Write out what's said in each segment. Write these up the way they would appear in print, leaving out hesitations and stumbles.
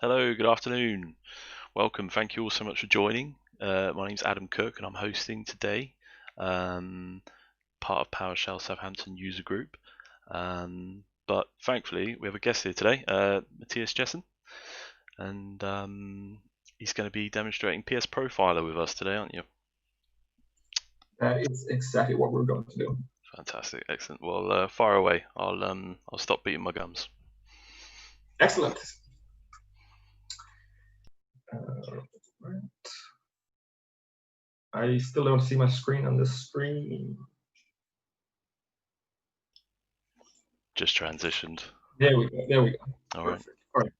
Hello, good afternoon. Welcome. Thank you all so much for joining. My name's Adam Cook and I'm hosting today, um, part of PowerShell Southampton user group. But thankfully, we have a guest here today, Mathias Jessen, and he's going to be demonstrating PSProfiler with us today, aren't you? That is exactly what we're going to do. Fantastic, excellent. Well, fire away. I'll stop beating my gums. Excellent. Right. I still don't see my screen on the screen. Just transitioned. There we go. There we go. All Perfect. right. All right.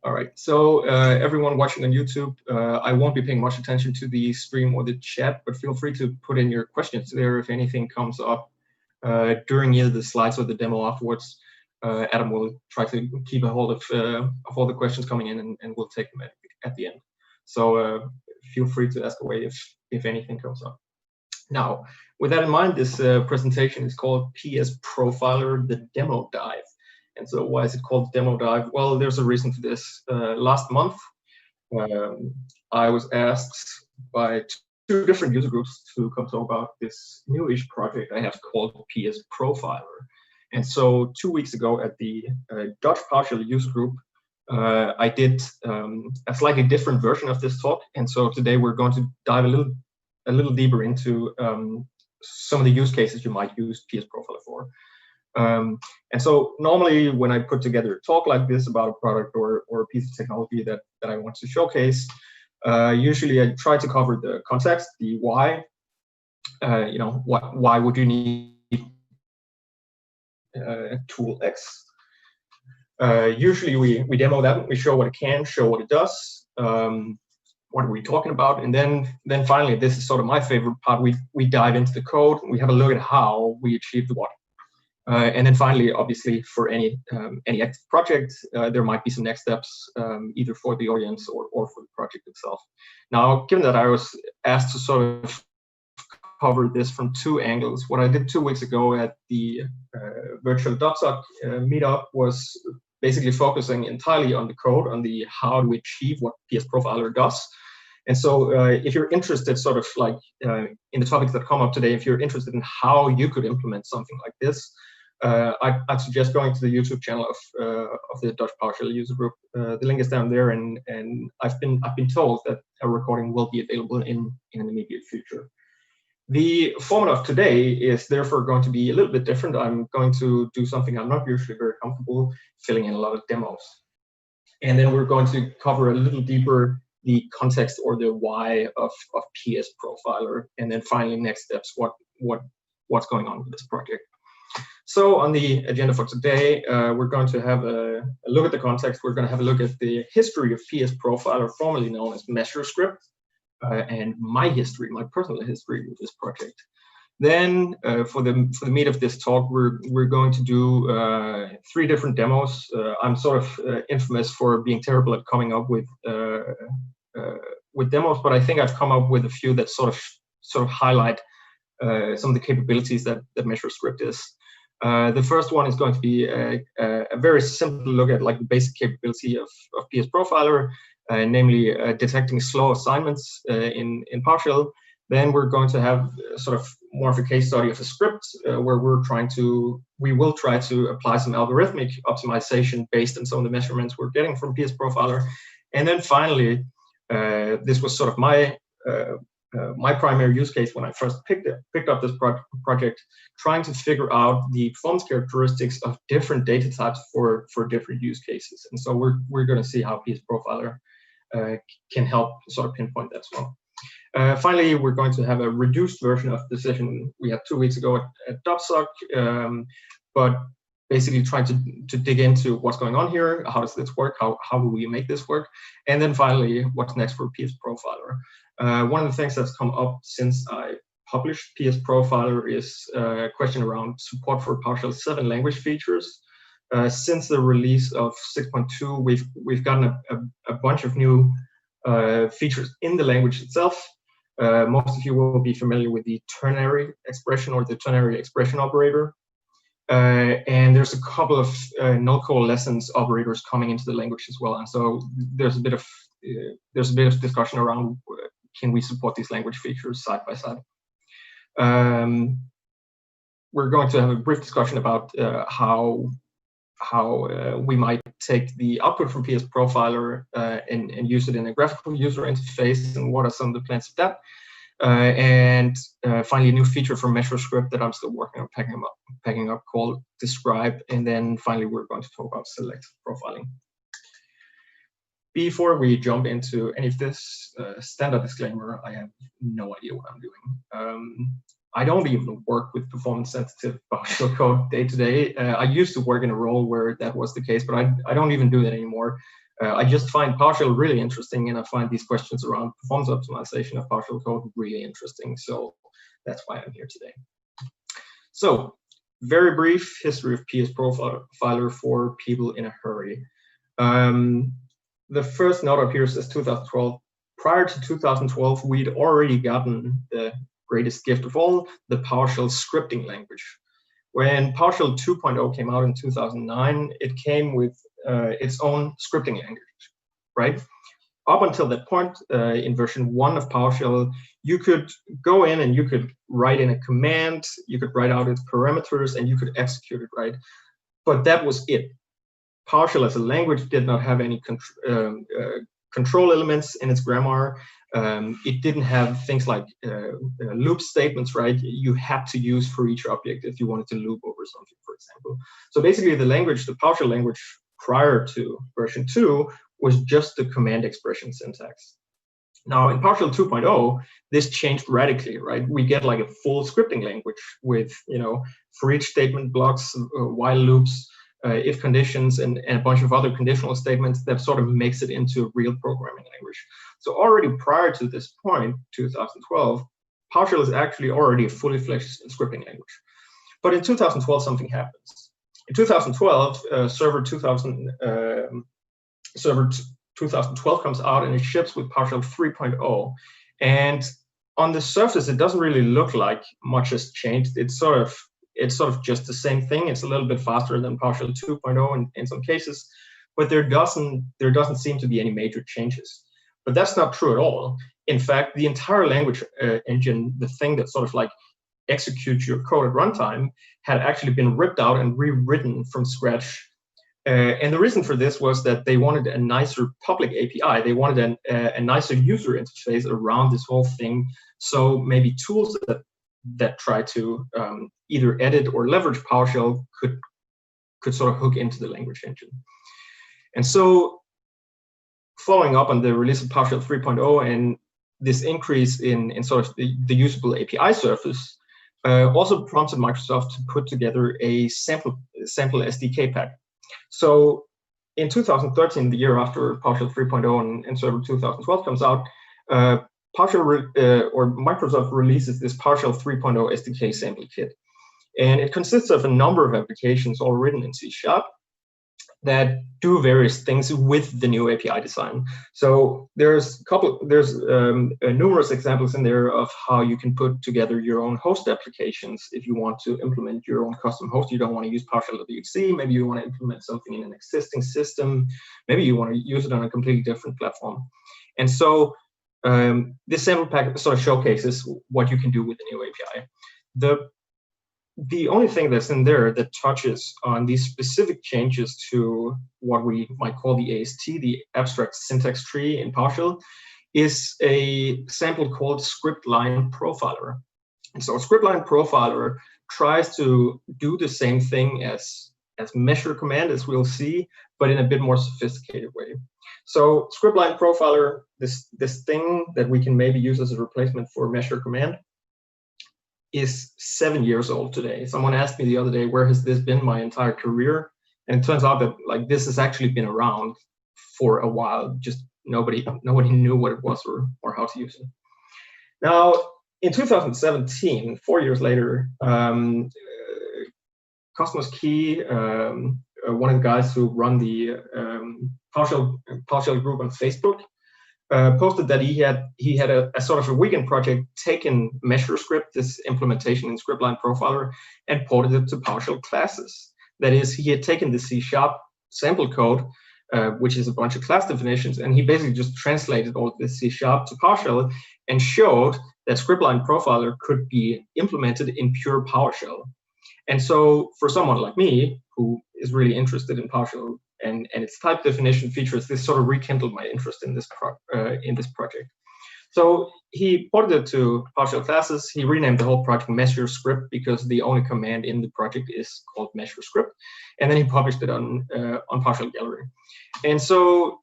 All right. So everyone watching on YouTube, I won't be paying much attention to the stream or the chat, but feel free to put in your questions there if anything comes up during either the slides or the demo afterwards. Adam will try to keep a hold of all the questions coming in, and we'll take them at the end. So feel free to ask away if anything comes up. Now, with that in mind, this presentation is called PSProfiler, the demo dive. And so why is it called demo dive? Well, there's a reason for this. Last month, I was asked by two different user groups to come talk about this newish project I have called PSProfiler. And so 2 weeks ago at the Dutch PowerShell user group, I did a slightly different version of this talk. And so today we're going to dive a little deeper into some of the use cases you might use PSProfiler for. And so normally when I put together a talk like this about a product or a piece of technology that I want to showcase, usually I try to cover the context, the why. Why would you need tool X? Usually we demo that, we show what it can, show what it does, what are we talking about, and then finally, this is sort of my favorite part, we dive into the code, we have a look at how we achieved what. And then finally, obviously, for any active project, there might be some next steps, either for the audience or for the project itself. Now, given that I was asked to sort of cover this from two angles, what I did 2 weeks ago at the virtual DocSoc meetup was basically focusing entirely on the code, on the how to achieve what PSProfiler does. And so if you're interested sort of like in the topics that come up today, if you're interested in how you could implement something like this, I'd suggest going to the YouTube channel of the Dutch PowerShell user group. The link is down there, and I've been told that a recording will be available in an immediate future. The format of today is therefore going to be a little bit different. I'm going to do something I'm not usually very comfortable, filling in a lot of demos. And then we're going to cover a little deeper the context or the why of PSProfiler, and then finally next steps, what's going on with this project. So on the agenda for today, we're going to have a look at the context. We're going to have a look at the history of PSProfiler, formerly known as Measurescript, and my history, my personal history with this project. Then for the meat of this talk, we're going to do 3 different demos. I'm sort of infamous for being terrible at coming up with demos, but I think I've come up with a few that sort of highlight some of the capabilities that Measurescript is. The first one is going to be a very simple look at like the basic capability of PSProfiler, namely detecting slow assignments in PowerShell. Then we're going to have sort of more of a case study of a script where we will try to apply some algorithmic optimization based on some of the measurements we're getting from PSProfiler. And then finally, this was sort of my primary use case when I first picked up this project, trying to figure out the performance characteristics of different data types for different use cases. And so we're going to see how PSProfiler can help sort of pinpoint that as well. Finally, we're going to have a reduced version of the session we had 2 weeks ago at DocSoc, but basically trying to dig into what's going on here, how does this work, how do we make this work, and then finally, what's next for PSProfiler. One of the things that's come up since I published PSProfiler is a question around support for PowerShell 7 language features. Since the release of 6.2, we've gotten a bunch of new features in the language itself. Most of you will be familiar with the ternary expression or the ternary expression operator. And there's a couple of null coalescence operators coming into the language as well. And so there's a bit of discussion around can we support these language features side by side. We're going to have a brief discussion about how we might take the output from PSProfiler and use it in a graphical user interface, and what are some of the plans of that. And finally, a new feature from Measurescript that I'm still working on packing up called Describe. And then finally, we're going to talk about selective profiling. Before we jump into any of this, standard disclaimer, I have no idea what I'm doing. I don't even work with performance-sensitive PowerShell code day to day. I used to work in a role where that was the case, but I don't even do that anymore. I just find PowerShell really interesting, and I find these questions around performance optimization of PowerShell code really interesting. So that's why I'm here today. So, very brief history of PSProfiler for people in a hurry. The first note up here says 2012. Prior to 2012, we'd already gotten the greatest gift of all, the PowerShell scripting language. When PowerShell 2.0 came out in 2009, it came with its own scripting language, right? Up until that point, in version 1 of PowerShell, you could go in and you could write in a command, you could write out its parameters, and you could execute it, right? But that was it. PowerShell as a language did not have any control elements in its grammar. It didn't have things like loop statements, right? You had to use for each object if you wanted to loop over something, for example. So basically the language, the PowerShell language prior to version 2 was just the command expression syntax. Now in PowerShell 2.0, this changed radically, right? We get like a full scripting language with, for each statement blocks, while loops, if conditions, and a bunch of other conditional statements that sort of makes it into a real programming language. So already prior to this point, 2012, PowerShell is actually already a fully fledged scripting language. But in 2012, something happens. In 2012, Server 2012 comes out and it ships with PowerShell 3.0. And on the surface, it doesn't really look like much has changed. It's sort of just the same thing. It's a little bit faster than PowerShell 2.0 in some cases, but there doesn't seem to be any major changes. But that's not true at all. In fact, the entire language engine, the thing that sort of like executes your code at runtime, had actually been ripped out and rewritten from scratch. And the reason for this was that they wanted a nicer public API. They wanted a nicer user interface around this whole thing. So maybe tools that try to either edit or leverage PowerShell could sort of hook into the language engine. And so following up on the release of PowerShell 3.0 and this increase in sort of the usable API surface also prompted Microsoft to put together a sample SDK pack. So in 2013, the year after PowerShell 3.0 and Server 2012 comes out, Microsoft releases this PowerShell 3.0 SDK sample kit. And it consists of a number of applications all written in C# that do various things with the new API design. So there's numerous examples in there of how you can put together your own host applications if you want to implement your own custom host. You don't want to use PowerShell.exe. Maybe you want to implement something in an existing system. Maybe you want to use it on a completely different platform. And so this sample pack sort of showcases what you can do with the new API. The only thing that's in there that touches on these specific changes to what we might call the AST, the abstract syntax tree in PowerShell, is a sample called script line profiler. And so script line profiler tries to do the same thing as measure command, as we'll see, but in a bit more sophisticated way. So script line profiler, this thing that we can maybe use as a replacement for measure command, is 7 years old today. Someone asked me the other day, where has this been my entire career? And it turns out that like this has actually been around for a while. Just nobody knew what it was or how to use it. Now, in 2017, 4 years later, Cosmos Key, one of the guys who run the PowerShell group on Facebook, posted that he had a sort of a weekend project taken Measurescript, this implementation in Scriptline Profiler, and ported it to PowerShell classes. That is, he had taken the C# sample code, which is a bunch of class definitions, and he basically just translated all of this C# to PowerShell and showed that Scriptline Profiler could be implemented in pure PowerShell. And so for someone like me, who is really interested in PowerShell and its type definition features, this sort of rekindled my interest in this project. So he ported it to PowerShell classes. He renamed the whole project Measurescript because the only command in the project is called Measurescript, and then he published it on PowerShell Gallery. And so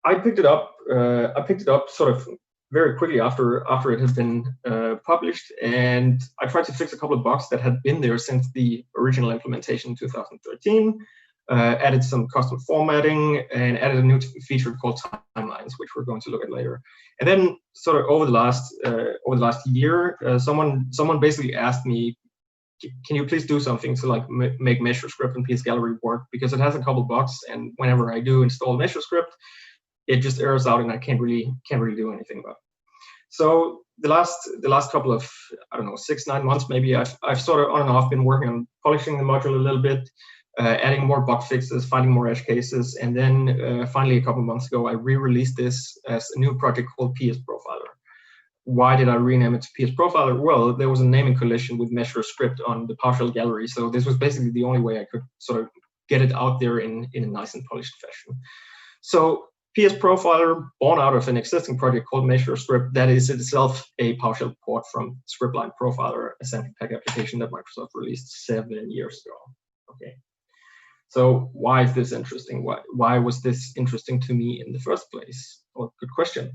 I picked it up. Sort of very quickly after it had been published, and I tried to fix a couple of bugs that had been there since the original implementation in 2013. Added some custom formatting and added a new feature called timelines, which we're going to look at later. And then, sort of over the last year, someone basically asked me, "Can you please do something to like make Measurescript and PS Gallery work? Because it has a couple bugs, and whenever I do install Measurescript, it just errors out, and I can't really do anything about it." So the last couple of, I don't know, 6-9 months maybe, I've sort of on and off been working on polishing the module a little bit, adding more bug fixes, finding more edge cases, and then finally a couple of months ago I re-released this as a new project called PSProfiler. Why did I rename it to PSProfiler? Well, there was a naming collision with Measurescript on the PowerShell Gallery, so this was basically the only way I could sort of get it out there in a nice and polished fashion. So PSProfiler, born out of an existing project called Measurescript, that is itself a PowerShell port from Scriptline Profiler, a sample pack application that Microsoft released 7 years ago. Okay. So why is this interesting? Why was this interesting to me in the first place? Well, good question.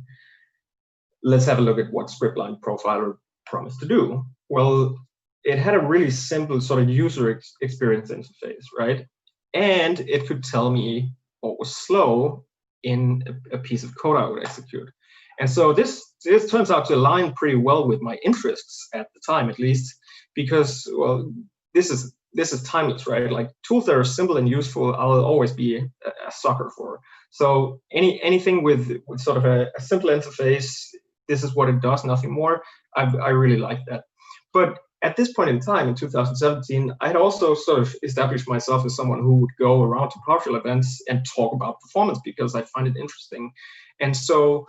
Let's have a look at what Scriptline Profiler promised to do. Well, it had a really simple sort of user experience interface, right? And it could tell me what was slow in a piece of code I would execute. And so this turns out to align pretty well with my interests at the time, at least, because, well, this is timeless, right? Like tools that are simple and useful, I'll always be a sucker for. So anything with sort of a simple interface, this is what it does, nothing more. I really like that. But at this point in time, in 2017, I had also sort of established myself as someone who would go around to PowerShell events and talk about performance because I find it interesting. And so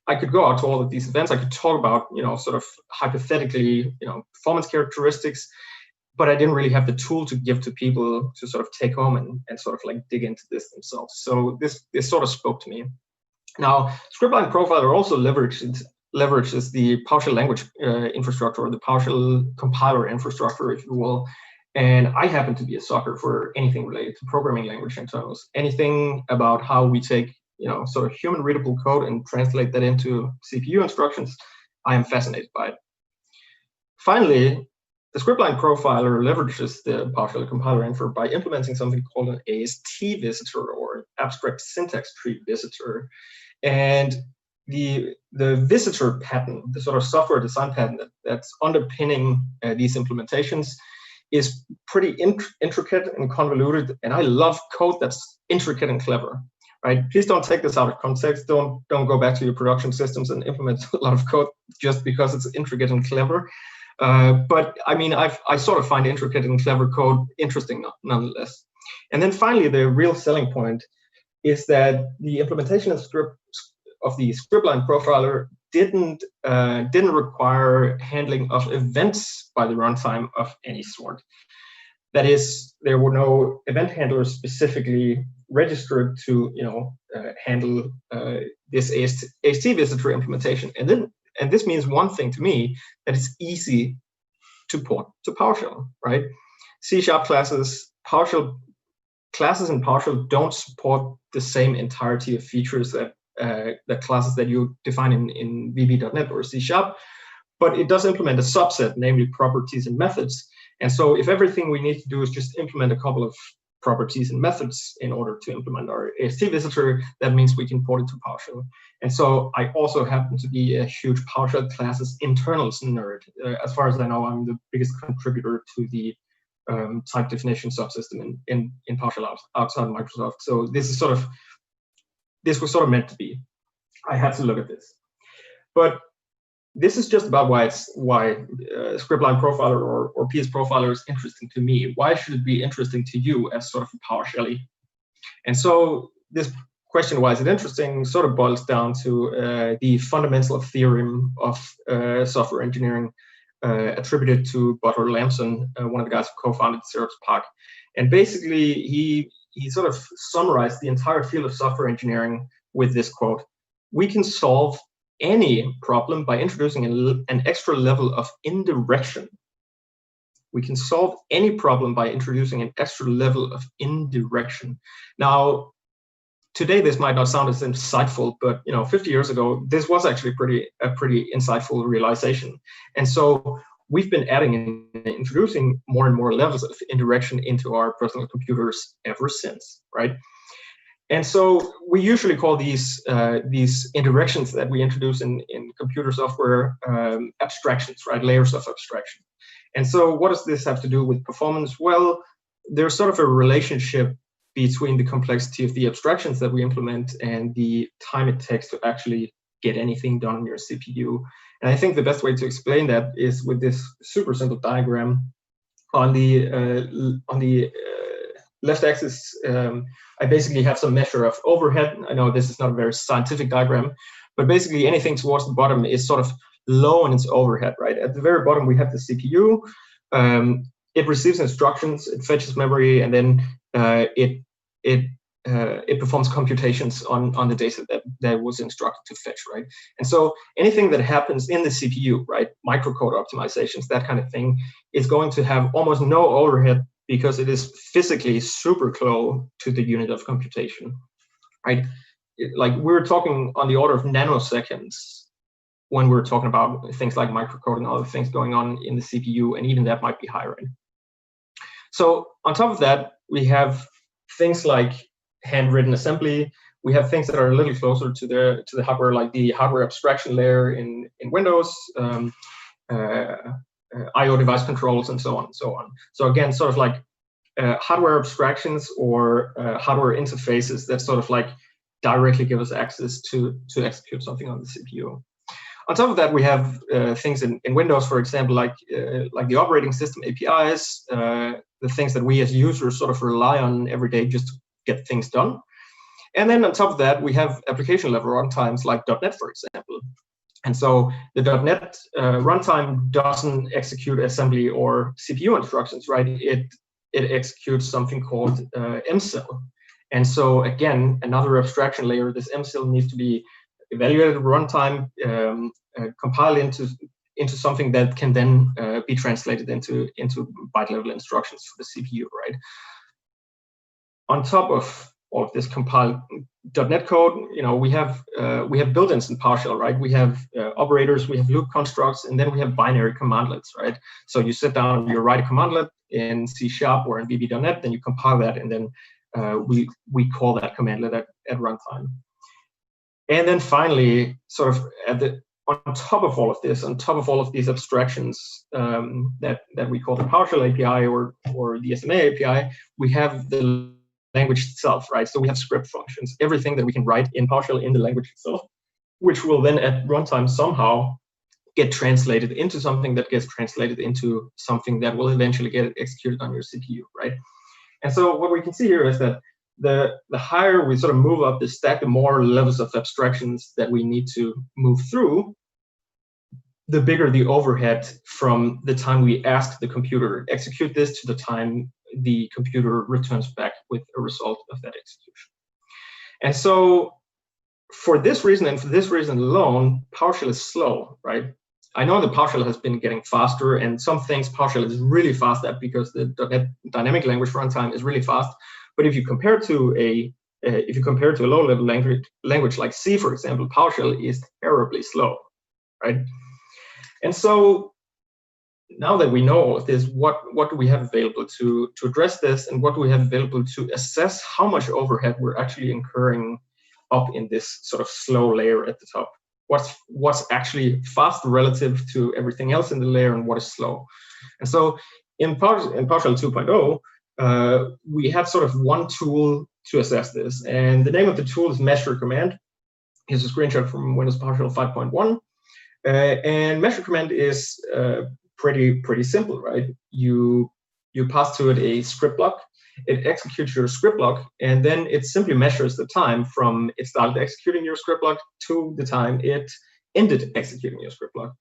I could go out to all of these events. I could talk about, sort of hypothetically, performance characteristics, but I didn't really have the tool to give to people to sort of take home and sort of like dig into this themselves. So this sort of spoke to me. Now, Scriptline Profiler also leverages the PowerShell language infrastructure, or the PowerShell compiler infrastructure, if you will. And I happen to be a sucker for anything related to programming language internals. Anything about how we take, sort of human readable code and translate that into CPU instructions, I am fascinated by it. Finally, the Scriptline Profiler leverages the PowerShell compiler info by implementing something called an AST visitor, or abstract syntax tree visitor. And the visitor pattern, the sort of software design pattern that's underpinning these implementations, is pretty intricate and convoluted. And I love code that's intricate and clever, right? Please don't take this out of context. Don't go back to your production systems and implement a lot of code just because it's intricate and clever. But I mean, I sort of find intricate and clever code interesting nonetheless. And then finally, the real selling point is that the implementation of the Scriptline Profiler didn't require handling of events by the runtime of any sort. That is, there were no event handlers specifically registered to handle this AST visitor implementation. And this means one thing to me, that it's easy to port to PowerShell, right? C# classes, PowerShell classes in PowerShell don't support the same entirety of features that classes that you define in VB.NET or C#, but it does implement a subset, namely properties and methods. And so if everything we need to do is just implement a couple of properties and methods in order to implement our AST visitor, that means we can port it to PowerShell. And so I also happen to be a huge PowerShell classes internals nerd. As far as I know, I'm the biggest contributor to the type definition subsystem in PowerShell outside of Microsoft. So this was sort of meant to be. I had to look at this. But this is just about why Scriptline Profiler or PSProfiler is interesting to me. Why should it be interesting to you as sort of a PowerShelly? And so this question, why is it interesting, sort of boils down to the fundamental theorem of software engineering attributed to Butler Lamson, one of the guys who co-founded Xerox PARC. And basically, he sort of summarized the entire field of software engineering with this quote: "We can solve any problem by introducing an extra level of indirection." We can solve any problem by introducing an extra level of indirection. Now, today this might not sound as insightful, but 50 years ago, this was actually a pretty insightful realization. And so we've been adding and introducing more and more levels of indirection into our personal computers ever since, right? And so we usually call these indirections that we introduce in computer software abstractions, right? Layers of abstraction. And so what does this have to do with performance? Well, there's sort of a relationship between the complexity of the abstractions that we implement and the time it takes to actually get anything done on your CPU. And I think the best way to explain that is with this super simple diagram. On the left axis, I basically have some measure of overhead. I know this is not a very scientific diagram, but basically anything towards the bottom is sort of low in its overhead, right? At the very bottom, we have the CPU. It receives instructions, it fetches memory, and then it performs computations on the data that was instructed to fetch, right? And so anything that happens in the CPU, right, microcode optimizations, that kind of thing, is going to have almost no overhead because it is physically super close to the unit of computation, right? Like we're talking on the order of nanoseconds when we're talking about things like microcode and other things going on in the CPU, and even that might be higher end. So on top of that, we have things like handwritten assembly. We have things that are a little closer to the hardware, like the hardware abstraction layer in Windows, I/O device controls, and so on and so on. So again, sort of like hardware abstractions or hardware interfaces that sort of like directly give us access to execute something on the CPU. On top of that, we have things in Windows, for example, like the operating system APIs, the things that we as users sort of rely on every day just to get things done. And then on top of that, we have application level runtimes like .NET, for example. And so the .NET runtime doesn't execute assembly or CPU instructions, right? It executes something called MCell. And so again, another abstraction layer, this MCell needs to be evaluated at runtime, compiled into something that can then be translated into byte level instructions for the CPU, right? On top of all of this compiled .NET code, we have built-ins in PowerShell, right? We have operators, we have loop constructs, and then we have binary commandlets, right? So you sit down, you write a commandlet in C# or in VB.NET, then you compile that, and then we call that commandlet at runtime. And then finally, sort of on top of all of this, on top of all of these abstractions that we call the PowerShell API or the SMA API, we have the language itself, right? So we have script functions, everything that we can write in PowerShell in the language itself, which will then at runtime somehow get translated into something that gets translated into something that will eventually get executed on your CPU, right? And so what we can see here is that the higher we sort of move up the stack, the more levels of abstractions that we need to move through, the bigger the overhead from the time we ask the computer execute this to the time the computer returns back with a result of that execution. And so for this reason and for this reason alone, PowerShell is slow, right? I know that PowerShell has been getting faster, and some things PowerShell is really fast at because the .NET dynamic language runtime is really fast. But if you compare to a low-level language like C, for example, PowerShell is terribly slow, right? And so now that we know all of this, what do we have available to address this, and what do we have available to assess how much overhead we're actually incurring up in this sort of slow layer at the top? What's actually fast relative to everything else in the layer, and what is slow? And so in PowerShell 2.0, we have sort of one tool to assess this, and the name of the tool is Measure command. Here's a screenshot from Windows PowerShell 5.1. And measure command is pretty simple, right? You pass to it a script block. It executes your script block, and then it simply measures the time from it started executing your script block to the time it ended executing your script block.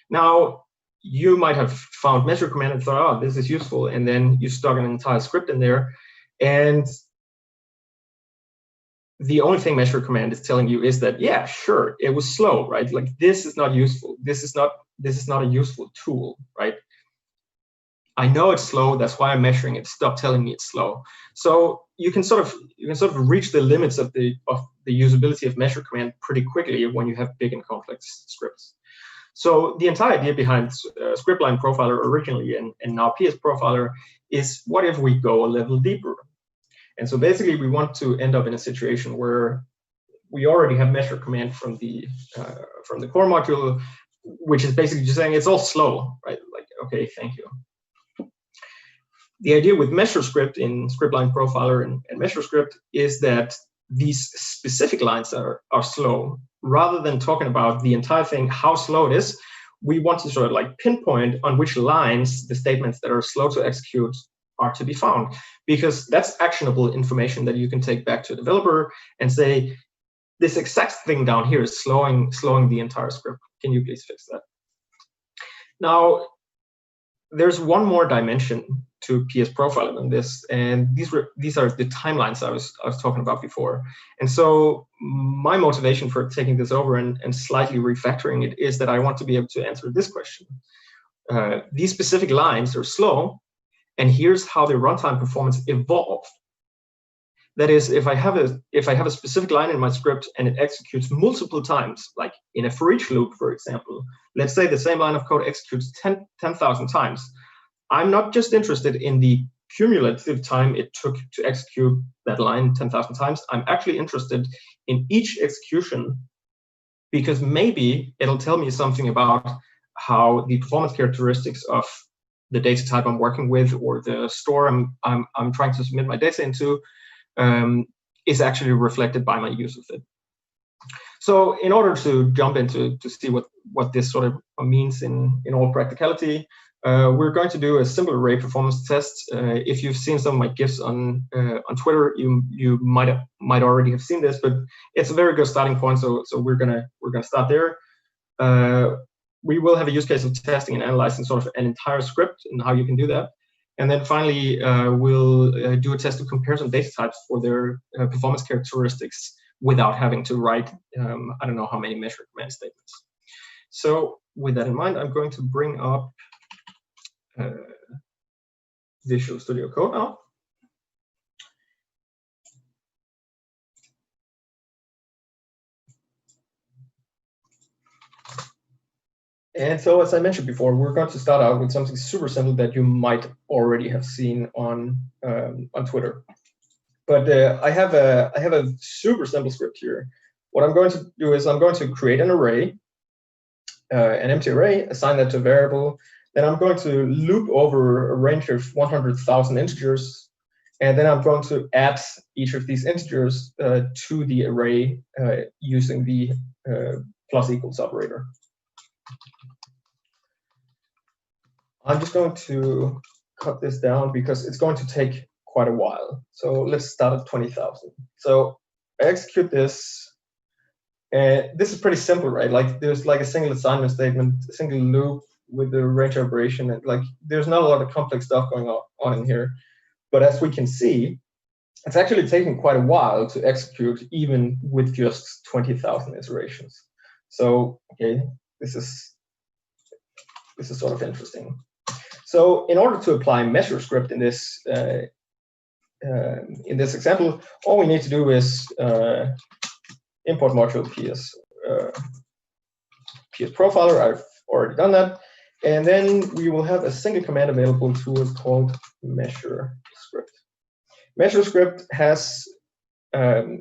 Now, you might have found measure command and thought, oh, this is useful, and then you stuck an entire script in there, and the only thing measure command is telling you is that, yeah, sure, it was slow, right? Like, this is not useful. This is not a useful tool, right? I know it's slow. That's why I'm measuring it. Stop telling me it's slow. So you can sort of reach the limits of the usability of measure command pretty quickly when you have big and complex scripts. So the entire idea behind Scriptline Profiler originally and now PSProfiler is, what if we go a level deeper? And so basically, we want to end up in a situation where we already have measure command from the core module, which is basically just saying it's all slow, right? Like, okay, thank you. The idea with Measurescript in Scriptline Profiler and Measurescript is that these specific lines are slow. Rather than talking about the entire thing, how slow it is, we want to sort of like pinpoint on which lines the statements that are slow to execute are to be found, because that's actionable information that you can take back to a developer and say, this exact thing down here is slowing the entire script. Can you please fix that? Now, there's one more dimension to PSProfiler than this, and these are the timelines I was talking about before. And so my motivation for taking this over and slightly refactoring it is that I want to be able to answer this question. These specific lines are slow, and here's how the runtime performance evolved. That is, if I have a specific line in my script and it executes multiple times, like in a for each loop, for example, let's say the same line of code executes 10,000 times. I'm not just interested in the cumulative time it took to execute that line 10,000 times. I'm actually interested in each execution, because maybe it'll tell me something about how the performance characteristics of the data type I'm working with or the store I'm trying to submit my data into is actually reflected by my use of it. So in order to jump into to see what this sort of means in all practicality, we're going to do a simple array performance test. If you've seen some of my GIFs on Twitter, you might already have seen this, but it's a very good starting point. So we're gonna start there. We will have a use case of testing and analyzing sort of an entire script and how you can do that. And then finally, we'll do a test of comparison data types for their performance characteristics without having to write, I don't know how many measure command statements. So with that in mind, I'm going to bring up Visual Studio Code now. And so, as I mentioned before, we're going to start out with something super simple that you might already have seen on Twitter. But I have a super simple script here. What I'm going to do is I'm going to create an array, an empty array, assign that to a variable. Then I'm going to loop over a range of 100,000 integers, and then I'm going to add each of these integers to the array using the plus equals operator. I'm just going to cut this down because it's going to take quite a while. So let's start at 20,000. So I execute this, and this is pretty simple, right? Like there's like a single assignment statement, a single loop with the range operation, and like there's not a lot of complex stuff going on in here. But as we can see, it's actually taking quite a while to execute, even with just 20,000 iterations. So okay, this is sort of interesting. So in order to apply Measurescript in this example, all we need to do is import module PSProfiler. I've already done that. And then we will have a single command available to us called Measurescript. Measurescript has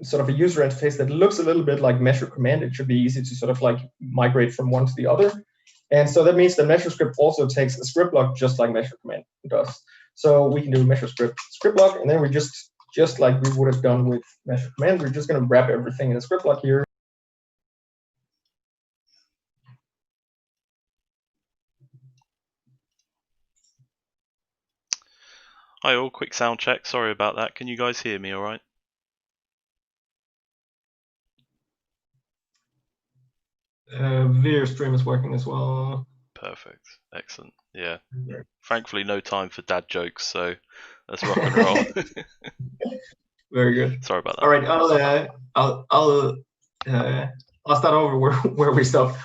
sort of a user interface that looks a little bit like measure command. It should be easy to sort of like migrate from one to the other. And so that means that Measurescript also takes a script block just like measure command does. So we can do Measurescript script block, and then we just like we would have done with measure command, we're just going to wrap everything in a script block here. Hi all, quick sound check. Sorry about that. Can you guys hear me all right? Veer stream is working as well. Perfect. Excellent. Yeah. Yeah. Thankfully, no time for dad jokes, so let's rock and roll. Very good. Sorry about that. All right, I'll start over where we stopped.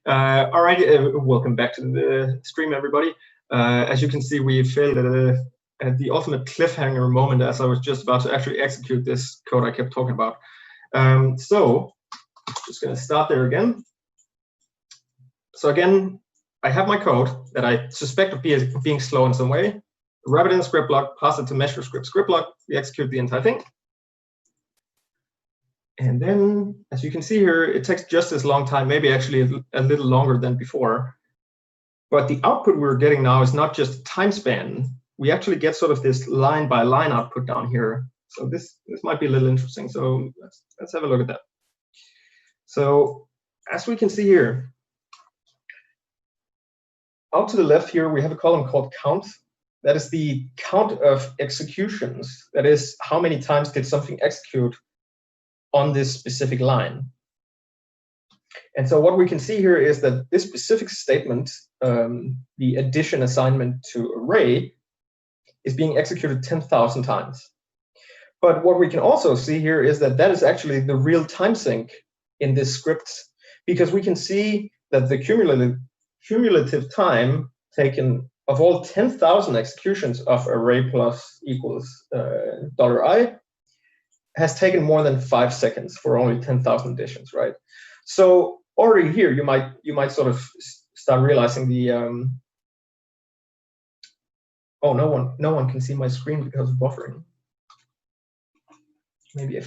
All right, welcome back to the stream, everybody. As you can see, we failed at the ultimate cliffhanger moment as I was just about to actually execute this code I kept talking about. So just going to start there again. So again, I have my code that I suspect of being slow in some way. Wrap it in a script block, pass it to Measurescript script block. We execute the entire thing. And then, as you can see here, it takes just as long time, maybe actually a little longer than before. But the output we're getting now is not just time span. We actually get sort of this line by line output down here. So this might be a little interesting. So let's have a look at that. So as we can see here, out to the left here, we have a column called count. That is the count of executions. That is, how many times did something execute on this specific line. And so what we can see here is that this specific statement, the addition assignment to array, is being executed 10,000 times. But what we can also see here is that that is actually the real time sink in this script, because we can see that the cumulative time taken of all 10,000 executions of array plus equals $I has taken more than 5 seconds for only 10,000 additions, right? So already here, you might sort of start realizing the oh, no one can see my screen because of buffering. Maybe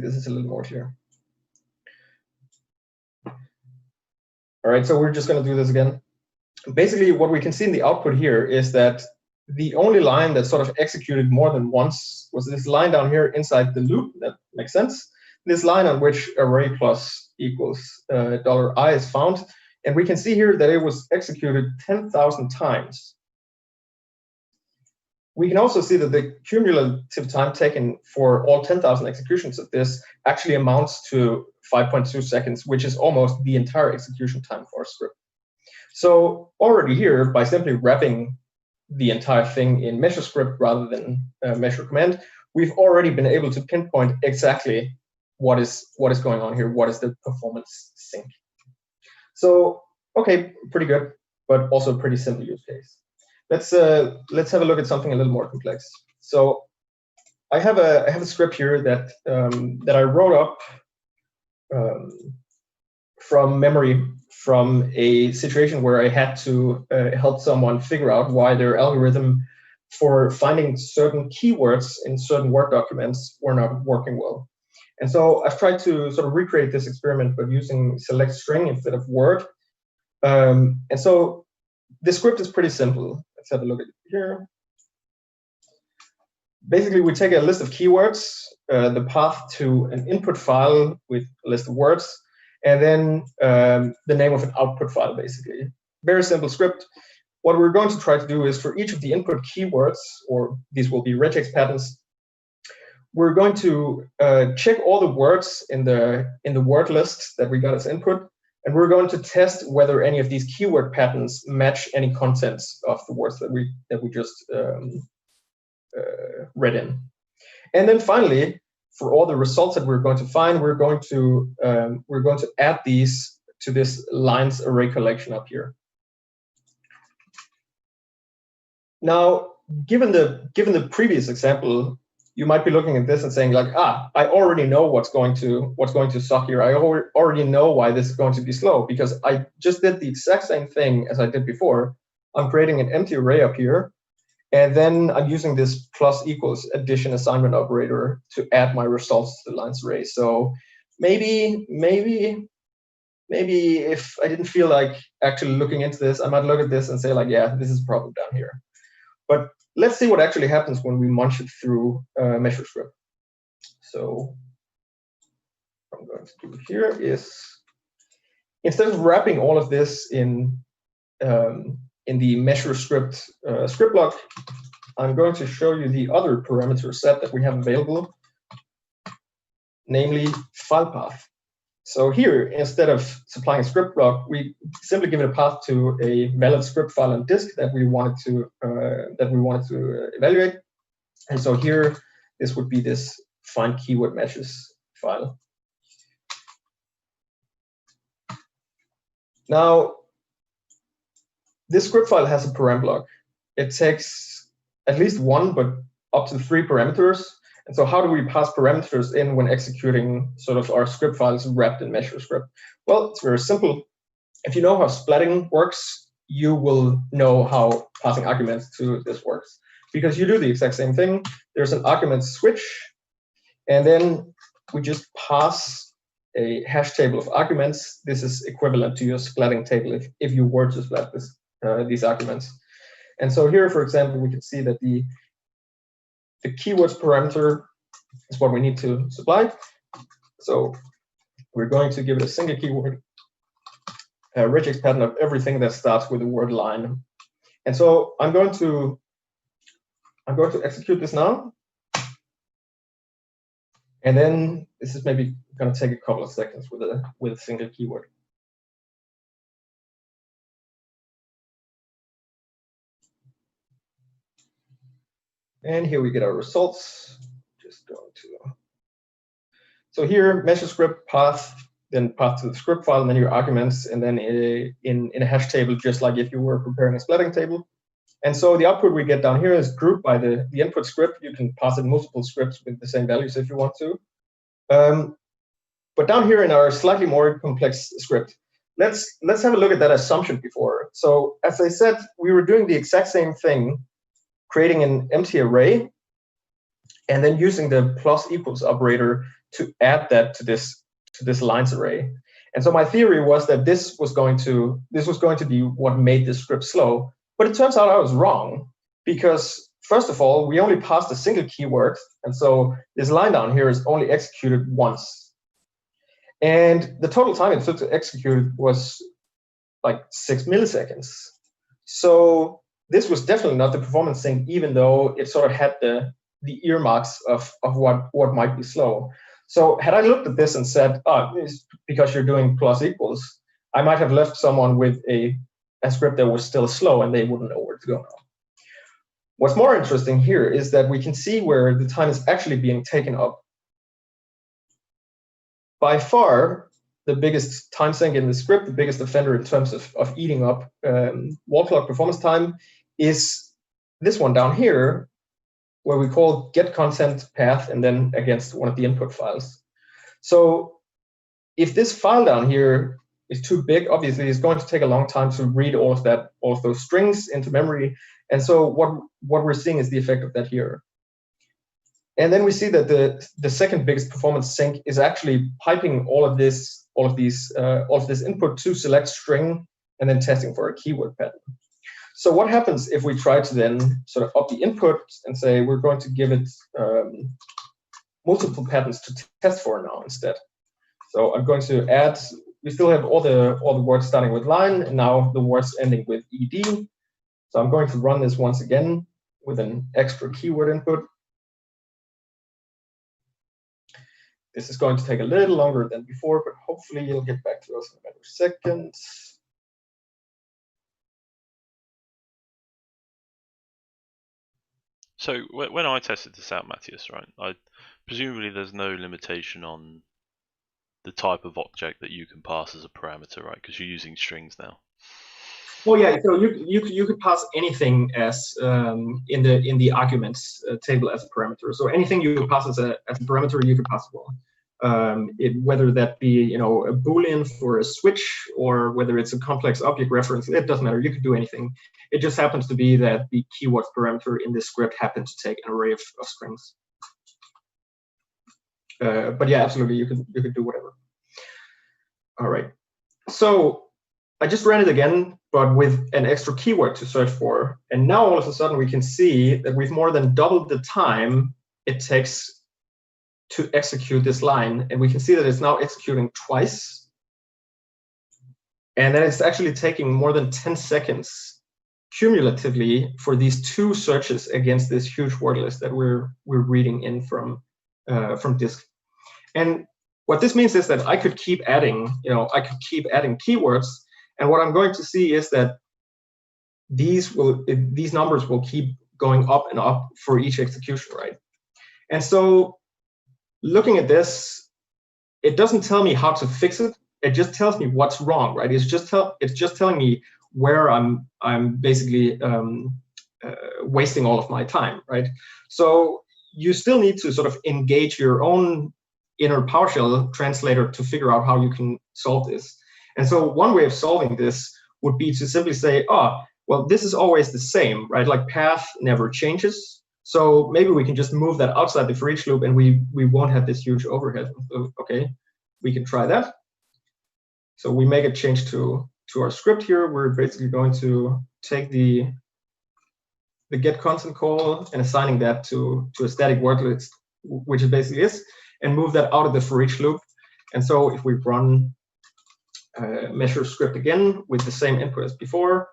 this is a little more clear. All right, so we're just going to do this again. Basically, what we can see in the output here is that the only line that sort of executed more than once was this line down here inside the loop. That makes sense. This line on which array plus equals $I is found. And we can see here that it was executed 10,000 times. We can also see that the cumulative time taken for all 10,000 executions of this actually amounts to 5.2 seconds, which is almost the entire execution time for our script. So already here, by simply wrapping the entire thing in Measurescript rather than measure command, we've already been able to pinpoint exactly what is going on here, what is the performance sink. So, okay, pretty good, but also a pretty simple use case. Let's have a look at something a little more complex. So I have a script here that that I wrote up from memory from a situation where I had to help someone figure out why their algorithm for finding certain keywords in certain Word documents were not working well. And so I've tried to sort of recreate this experiment, but using select string instead of word. And so the script is pretty simple. Let's have a look at it here. Basically, we take a list of keywords, the path to an input file with a list of words, and then the name of an output file, basically. Very simple script. What we're going to try to do is for each of the input keywords, or these will be regex patterns, we're going to check all the words in the word list that we got as input, and we're going to test whether any of these keyword patterns match any contents of the words that we just read in. And then finally, for all the results that we're going to find, we're going to add these to this lines array collection up here. Now, given the previous example, you might be looking at this and saying like, I already know what's going to suck here. I already know why this is going to be slow, because I just did the exact same thing as I did before. I'm creating an empty array up here, and then I'm using this plus equals addition assignment operator to add my results to the lines array. So maybe if I didn't feel like actually looking into this, I might look at this and say like, yeah, this is a problem down here. But let's see what actually happens when we munch it through Measurescript. So what I'm going to do here is, instead of wrapping all of this in in the Measurescript script block, I'm going to show you the other parameter set that we have available, namely file path. So here, instead of supplying a script block, we simply give it a path to a valid script file on disk that we wanted to evaluate. And so here, this would be this find keyword matches file. Now, this script file has a param block. It takes at least one, but up to 3 parameters. And so how do we pass parameters in when executing sort of our script files wrapped in Measurescript? Well, it's very simple. If you know how splatting works, you will know how passing arguments to this works. Because you do the exact same thing. There's an argument switch, and then we just pass a hash table of arguments. This is equivalent to your splatting table if you were to splat these arguments. And so here, for example, we can see that the keywords parameter is what we need to supply. So we're going to give it a single keyword, a regex pattern of everything that starts with the word line. And so I'm going to execute this now. And then this is maybe going to take a couple of seconds with a single keyword. And here we get our results. Just going to. So here, Measurescript path, then path to the script file, and then your arguments, and then in a hash table, just like if you were preparing a splatting table. And so the output we get down here is grouped by the input script. You can pass in multiple scripts with the same values if you want to. But down here in our slightly more complex script, let's have a look at that assumption before. So as I said, we were doing the exact same thing, creating an empty array, and then using the plus equals operator to add that to this lines array. And so my theory was that this was going to be what made this script slow. But it turns out I was wrong, because first of all, we only passed a single keyword, and so this line down here is only executed once. And the total time it took to execute was like 6 milliseconds. So this was definitely not the performance sink, even though it sort of had the earmarks of what might be slow. So had I looked at this and said, oh, it's because you're doing plus equals, I might have left someone with a script that was still slow, and they wouldn't know where to go now. What's more interesting here is that we can see where the time is actually being taken up. By far, the biggest time sink in the script, the biggest offender in terms of eating up wall clock performance time, is this one down here, where we call get content path and then against one of the input files. So if this file down here is too big, obviously it's going to take a long time to read all of those strings into memory. And so what we're seeing is the effect of that here. And then we see that the second biggest performance sink is actually piping all of this input to select string and then testing for a keyword pattern. So what happens if we try to then sort of up the input and say we're going to give it multiple patterns to test for now instead? So I'm going to add. We still have all the words starting with line, and now the words ending with ed. So I'm going to run this once again with an extra keyword input. This is going to take a little longer than before, but hopefully it'll get back to us in a matter of seconds. So when I tested this out, Mathias, right, presumably there's no limitation on the type of object that you can pass as a parameter, right? Because you're using strings now. Well, yeah. So you could pass anything as in the arguments table as a parameter. So anything you could pass as a parameter, you could pass as well. Whether that be a Boolean for a switch or whether it's a complex object reference, it doesn't matter. You could do anything. It just happens to be that the keyword parameter in this script happens to take an array of strings. But yeah, absolutely, you could do whatever. All right. So I just ran it again, but with an extra keyword to search for. And now all of a sudden we can see that we've more than doubled the time it takes to execute this line. And we can see that it's now executing twice. And then it's actually taking more than 10 seconds cumulatively for these 2 searches against this huge word list that we're reading in from disk. And what this means is that I could keep adding, keywords. And what I'm going to see is that these numbers will keep going up and up for each execution, right? And so looking at this, it doesn't tell me how to fix it. It just tells me what's wrong, right? It's just telling me where I'm basically wasting all of my time, right? So you still need to sort of engage your own inner PowerShell translator to figure out how you can solve this. And so one way of solving this would be to simply say, oh, well, this is always the same, right? Like path never changes. So maybe we can just move that outside the for each loop and we won't have this huge overhead. Okay, we can try that. So we make a change to our script here. We're basically going to take the get content call and assigning that to a static word list, which it basically is, and move that out of the for each loop. And so if we run Measurescript again with the same input as before,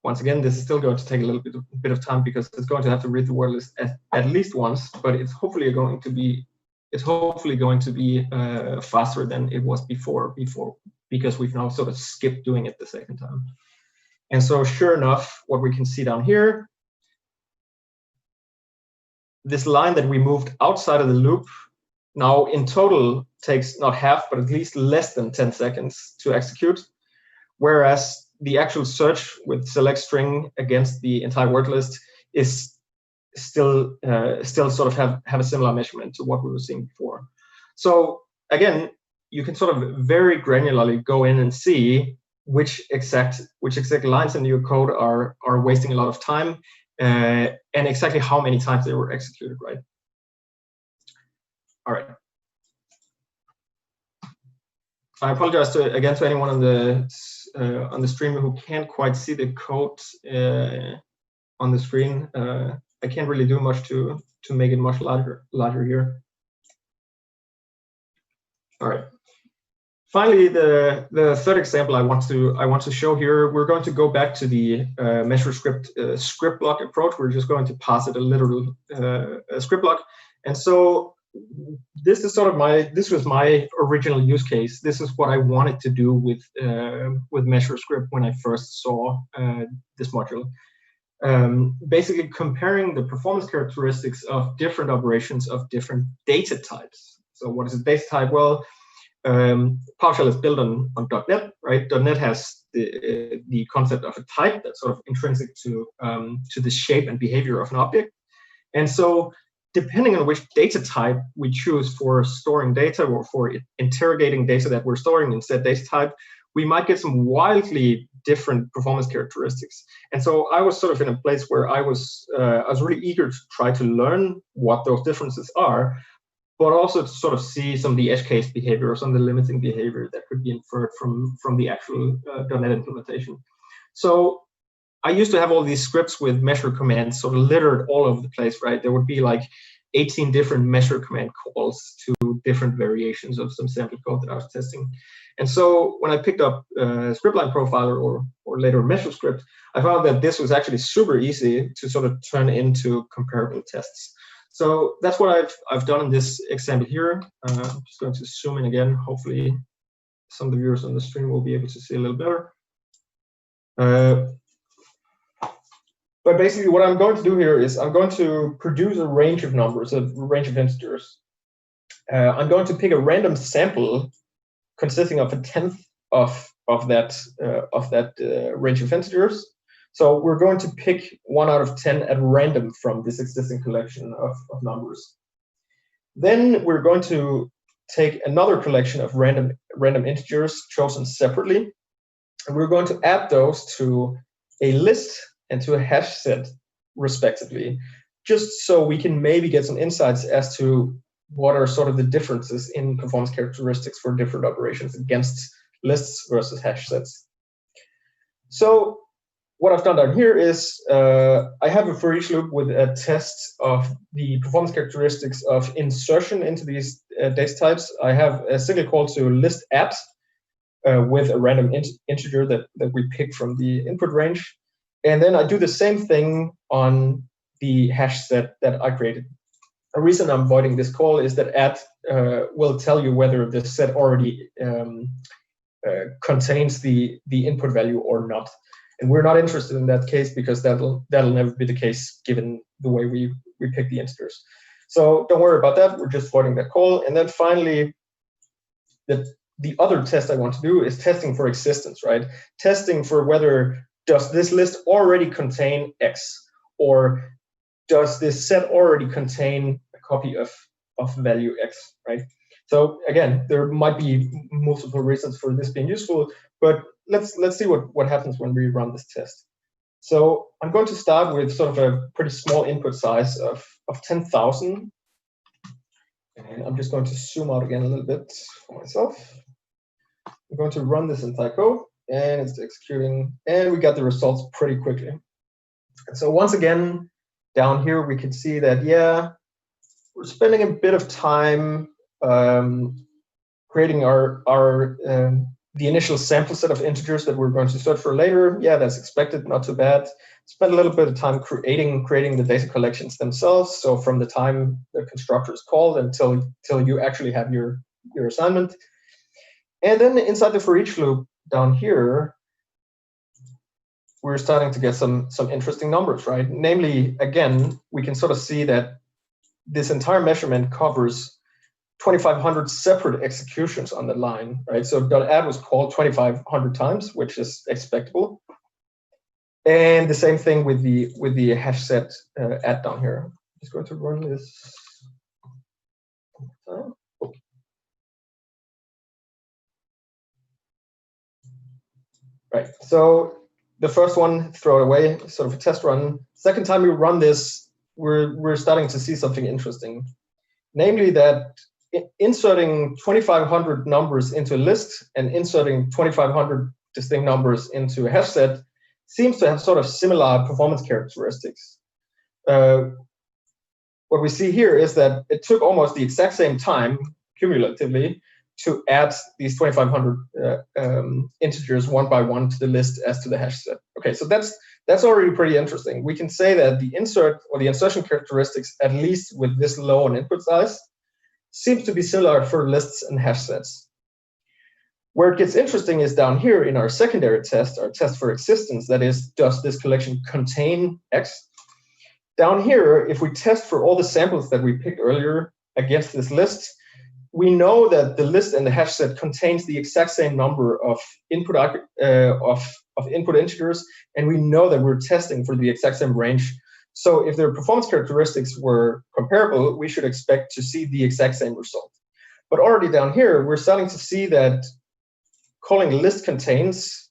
once again, this is still going to take a little bit of time because it's going to have to read the word list at least once, but it's hopefully going to be faster than it was before because we've now sort of skipped doing it the second time. And so sure enough, what we can see down here, this line that we moved outside of the loop now in total takes not half, but at least less than 10 seconds to execute, whereas the actual search with select string against the entire word list is still sort of have a similar measurement to what we were seeing before. So again, you can sort of very granularly go in and see which exact lines in your code are wasting a lot of time and exactly how many times they were executed, right? All right. I apologize again to anyone on the stream who can't quite see the code on the screen. I can't really do much to make it much larger here. All right. Finally, the third example I want to show here, we're going to go back to the Measurescript script block approach. We're just going to pass it a literal script block, and so this is sort of this was my original use case. This is what I wanted to do with Measurescript when I first saw this module. Basically comparing the performance characteristics of different operations of different data types. So what is a data type? Well, PowerShell is built on .NET, right? .NET has the concept of a type that's sort of intrinsic to the shape and behavior of an object. And so depending on which data type we choose for storing data or for interrogating data that we're storing in said data type, we might get some wildly different performance characteristics. And so I was sort of in a place where I was really eager to try to learn what those differences are, but also to sort of see some of the edge case behavior or some of the limiting behavior that could be inferred from the actual .NET implementation. So I used to have all these scripts with measure commands sort of littered all over the place, right? There would be like 18 different measure command calls to different variations of some sample code that I was testing. And so when I picked up Scriptline Profiler or later Measurescript, I found that this was actually super easy to sort of turn into comparable tests. So that's what I've done in this example here. I'm just going to zoom in again. Hopefully some of the viewers on the stream will be able to see a little better. But basically what I'm going to do here is I'm going to produce a range of numbers, a range of integers. I'm going to pick a random sample consisting of a tenth of that range of integers. So we're going to pick 1 out of 10 at random from this existing collection of numbers. Then we're going to take another collection of random integers chosen separately, and we're going to add those to a list and to a hash set, respectively, just so we can maybe get some insights as to what are sort of the differences in performance characteristics for different operations against lists versus hash sets. So what I've done down here is I have a for each loop with a test of the performance characteristics of insertion into these data types. I have a single call to list at with a random integer that we pick from the input range. And then I do the same thing on the hash set that I created. The reason I'm avoiding this call is that at will tell you whether the set already contains the input value or not. And we're not interested in that case because that'll never be the case given the way we pick the integers. So don't worry about that. We're just avoiding that call. And then finally, the other test I want to do is testing for existence, right? Testing for whether does this list already contain X, or does this set already contain a copy of value X, right? So again, there might be multiple reasons for this being useful, but let's see what happens when we run this test. So I'm going to start with sort of a pretty small input size of 10,000. And I'm just going to zoom out again a little bit for myself. I'm going to run this entire code, and it's executing, and we got the results pretty quickly. And so once again, down here, we can see that, yeah, we're spending a bit of time creating the initial sample set of integers that we're going to search for later. Yeah, that's expected, not too bad. Spend a little bit of time creating the data collections themselves. So from the time the constructor is called until you actually have your assignment. And then inside the for each loop down here, we're starting to get some interesting numbers, right? Namely, again, we can sort of see that this entire measurement covers 2,500 separate executions on the line, right? So .add was called 2,500 times, which is expectable. And the same thing with the hash set add down here. I'm just going to run this. Right. So the first one, throw it away, sort of a test run. Second time we run this, we're starting to see something interesting, namely that inserting 2,500 numbers into a list and inserting 2,500 distinct numbers into a hash set seems to have sort of similar performance characteristics. What we see here is that it took almost the exact same time cumulatively to add these 2,500 integers one by one to the list as to the hash set. Okay, so that's already pretty interesting. We can say that the insert or the insertion characteristics, at least with this low an input size, seems to be similar for lists and hash sets. Where it gets interesting is down here in our secondary test, our test for existence, that is, does this collection contain X? Down here, if we test for all the samples that we picked earlier against this list, we know that the list and the hash set contains the exact same number of input input integers, and we know that we're testing for the exact same range. So if their performance characteristics were comparable, we should expect to see the exact same result. But already down here, we're starting to see that calling list contains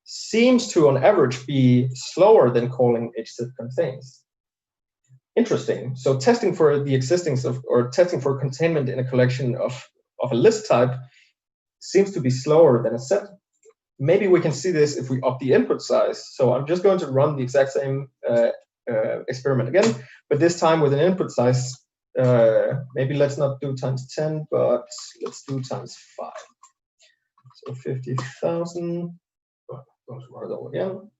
seems to, on average, be slower than calling hset contains. Interesting. So testing for the existence of, or testing for containment in a collection of a list type seems to be slower than a set. Maybe we can see this if we up the input size. So I'm just going to run the exact same experiment again, but this time with an input size, maybe let's not do times 10, but let's do times 5. So 50,000. Go to horizontal again.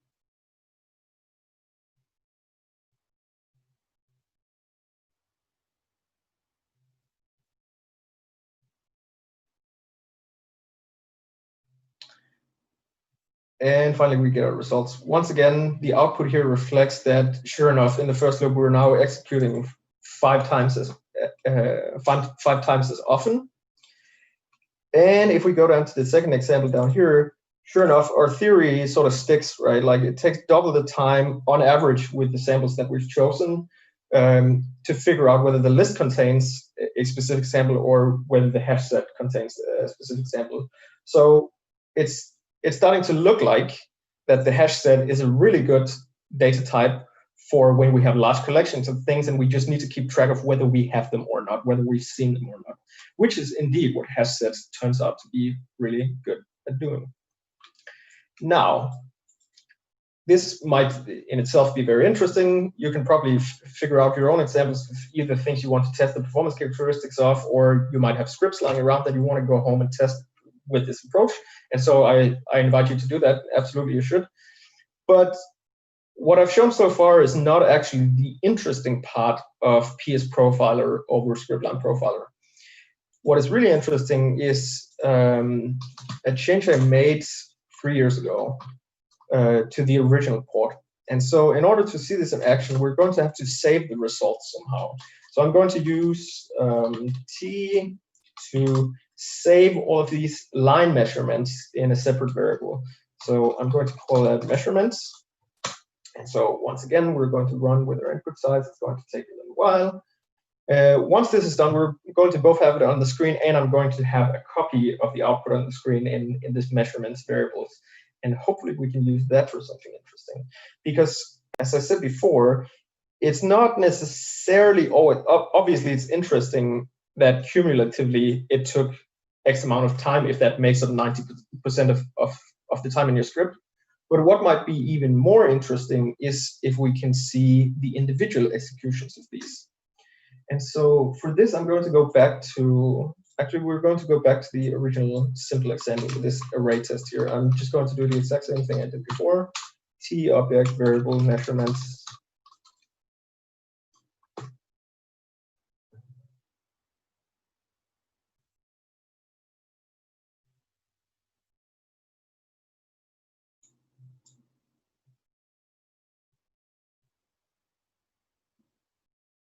And finally, we get our results. Once again, the output here reflects that, sure enough, in the first loop, we're now executing 5 times as often. And if we go down to the second example down here, sure enough, our theory sort of sticks, right? Like it takes double the time on average with the samples that we've chosen to figure out whether the list contains a specific sample or whether the hash set contains a specific sample. So it's starting to look like that the hash set is a really good data type for when we have large collections of things and we just need to keep track of whether we have them or not, whether we've seen them or not, which is indeed what hash sets turns out to be really good at doing. Now, this might in itself be very interesting. You can probably figure out your own examples of either things you want to test the performance characteristics of, or you might have scripts lying around that you want to go home and test with this approach. And so I invite you to do that. Absolutely, you should. But what I've shown so far is not actually the interesting part of PSProfiler over Scriptline Profiler. What is really interesting is a change I made 3 years ago to the original port. And so in order to see this in action, we're going to have to save the results somehow. So I'm going to use T to save all of these line measurements in a separate variable. So I'm going to call that measurements. And so once again, we're going to run with our input size. It's going to take a little while. Once this is done, we're going to both have it on the screen, and I'm going to have a copy of the output on the screen in this measurements variables. And hopefully we can use that for something interesting. Because as I said before, it's not necessarily always, obviously it's interesting that cumulatively it took X amount of time, if that makes up 90% of the time in your script. But what might be even more interesting is if we can see the individual executions of these. And so for this, I'm going to go back to, actually, we're going to go back to the original simple example with this array test here. I'm just going to do the exact same thing I did before. T object variable measurements.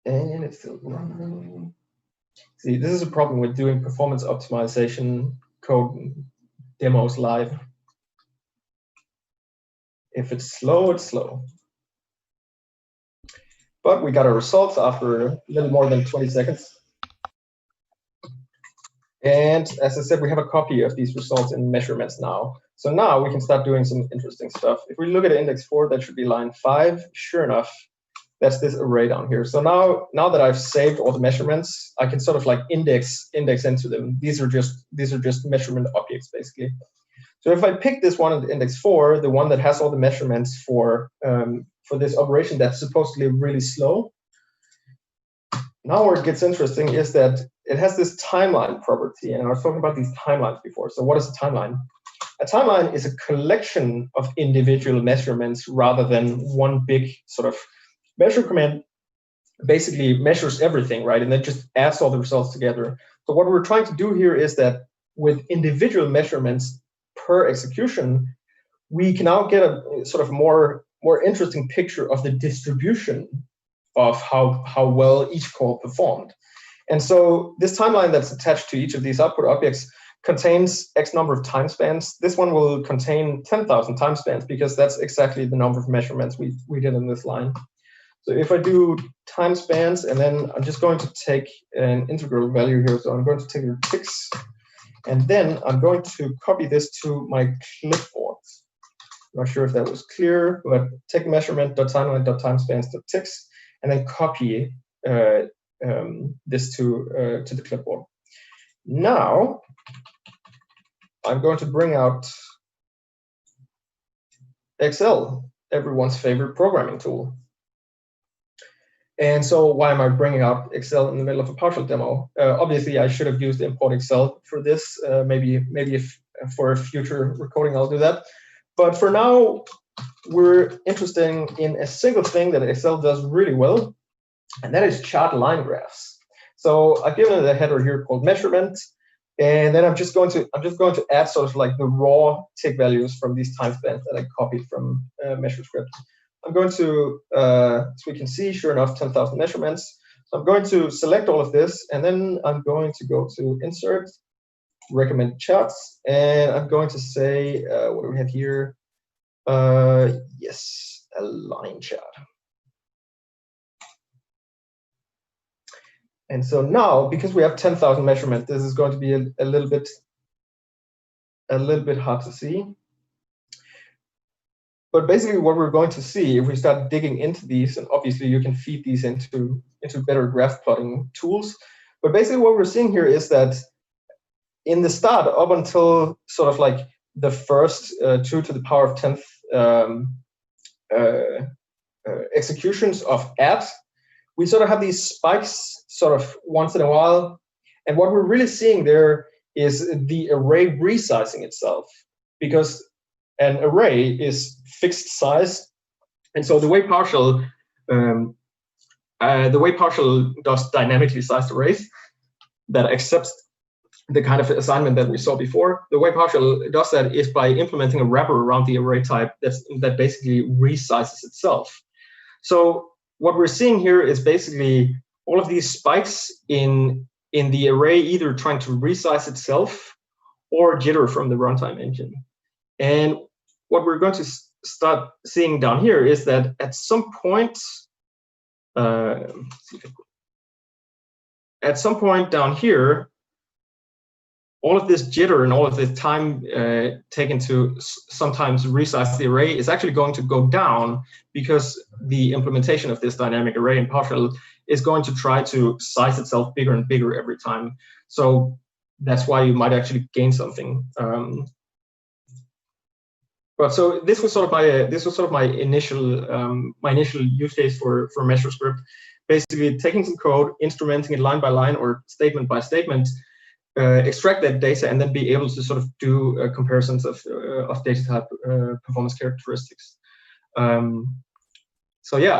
And it's still running. See, this is a problem with doing performance optimization code demos live. If it's slow, it's slow. But we got our results after a little more than 20 seconds. And as I said, we have a copy of these results in measurements now. So now we can start doing some interesting stuff. If we look at index 4, that should be line 5. Sure enough, that's this array down here. So now that I've saved all the measurements, I can sort of like index into them. These are just measurement objects basically. So if I pick this one at index 4, the one that has all the measurements for this operation that's supposedly really slow, now where it gets interesting is that it has this timeline property, and I was talking about these timelines before. So what is a timeline? A timeline is a collection of individual measurements rather than one big sort of measure command. Basically measures everything, right? And then just adds all the results together. So what we're trying to do here is that with individual measurements per execution, we can now get a sort of more interesting picture of the distribution of how well each call performed. And so this timeline that's attached to each of these output objects contains X number of time spans. This one will contain 10,000 time spans because that's exactly the number of measurements we did in this line. So if I do time spans, and then I'm just going to take an integral value here. So I'm going to take your ticks, and then I'm going to copy this to my clipboard. Not sure if that was clear, but take measurement.timeline.timespans.ticks, and then copy this to the clipboard. Now I'm going to bring out Excel, everyone's favorite programming tool. And so why am I bringing out Excel in the middle of a PowerShell demo? Obviously, I should have used import Excel for this. Maybe if for a future recording, I'll do that. But for now, we're interested in a single thing that Excel does really well, and that is chart line graphs. So I've given it a header here called measurement, and then I'm just going to add sort of like the raw tick values from these timestamps that I copied from Measurescript. I'm going to, so we can see, sure enough, 10,000 measurements. So I'm going to select all of this, and then I'm going to go to Insert, Recommend Charts, and I'm going to say, what do we have here? Yes, a line chart. And so now, because we have 10,000 measurements, this is going to be a little bit hard to see. But basically what we're going to see if we start digging into these, and obviously you can feed these into better graph plotting tools. But basically what we're seeing here is that in the start, up until sort of like the first 2 to the power of 10th executions of add, we sort of have these spikes sort of once in a while. And what we're really seeing there is the array resizing itself, because an array is fixed size. And so the way partial does dynamically sized arrays that accepts the kind of assignment that we saw before, the way partial does that is by implementing a wrapper around the array type that basically resizes itself. So what we're seeing here is basically all of these spikes in the array either trying to resize itself or jitter from the runtime engine. And what we're going to start seeing down here is that at some point, down here, all of this jitter and all of the time taken to sometimes resize the array is actually going to go down, because the implementation of this dynamic array in partial is going to try to size itself bigger and bigger every time. So that's why you might actually gain something. But so this was sort of my initial use case for Measurescript, basically taking some code, instrumenting it line by line or statement by statement, extract that data, and then be able to sort of do comparisons of data type performance characteristics. So yeah,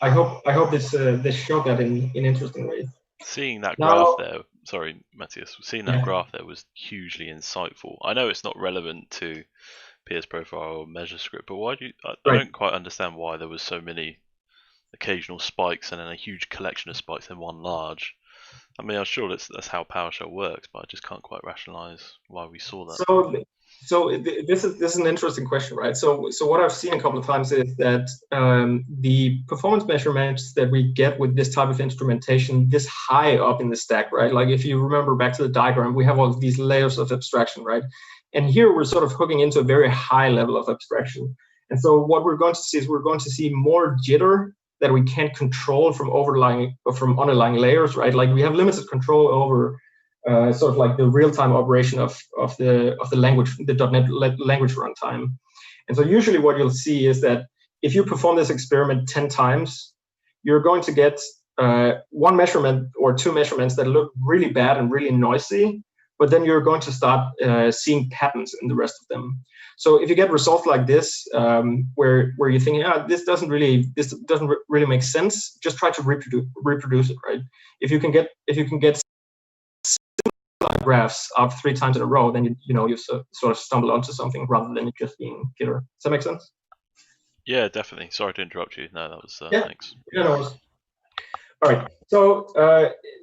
I hope this showed that in interesting ways. Seeing that graph there, sorry, Matthias, seeing that graph there was hugely insightful. I know it's not relevant to PSProfiler or Measurescript, but why do you? I don't quite understand why there was so many occasional spikes and then a huge collection of spikes in one large. I mean, I'm sure that's how PowerShell works, but I just can't quite rationalize why we saw that. So this is an interesting question, right? So what I've seen a couple of times is that the performance measurements that we get with this type of instrumentation this high up in the stack, right? Like if you remember back to the diagram, we have all of these layers of abstraction, right? And here we're sort of hooking into a very high level of abstraction. And so what we're going to see is we're going to see more jitter that we can't control from underlying layers, right? Like we have limited control over sort of like the real-time operation of the language, the .NET language runtime. And so usually what you'll see is that if you perform this experiment 10 times, you're going to get one measurement or two measurements that look really bad and really noisy, but then you're going to start seeing patterns in the rest of them. So if you get results like this, where you think, this doesn't really make sense, just try to reproduce it, right? If you can get graphs out 3 times in a row, then you sort of stumble onto something rather than it just being jitter. Does that make sense? Yeah, definitely. Sorry to interrupt you. No, that was thanks. Yeah, no worries. All right. So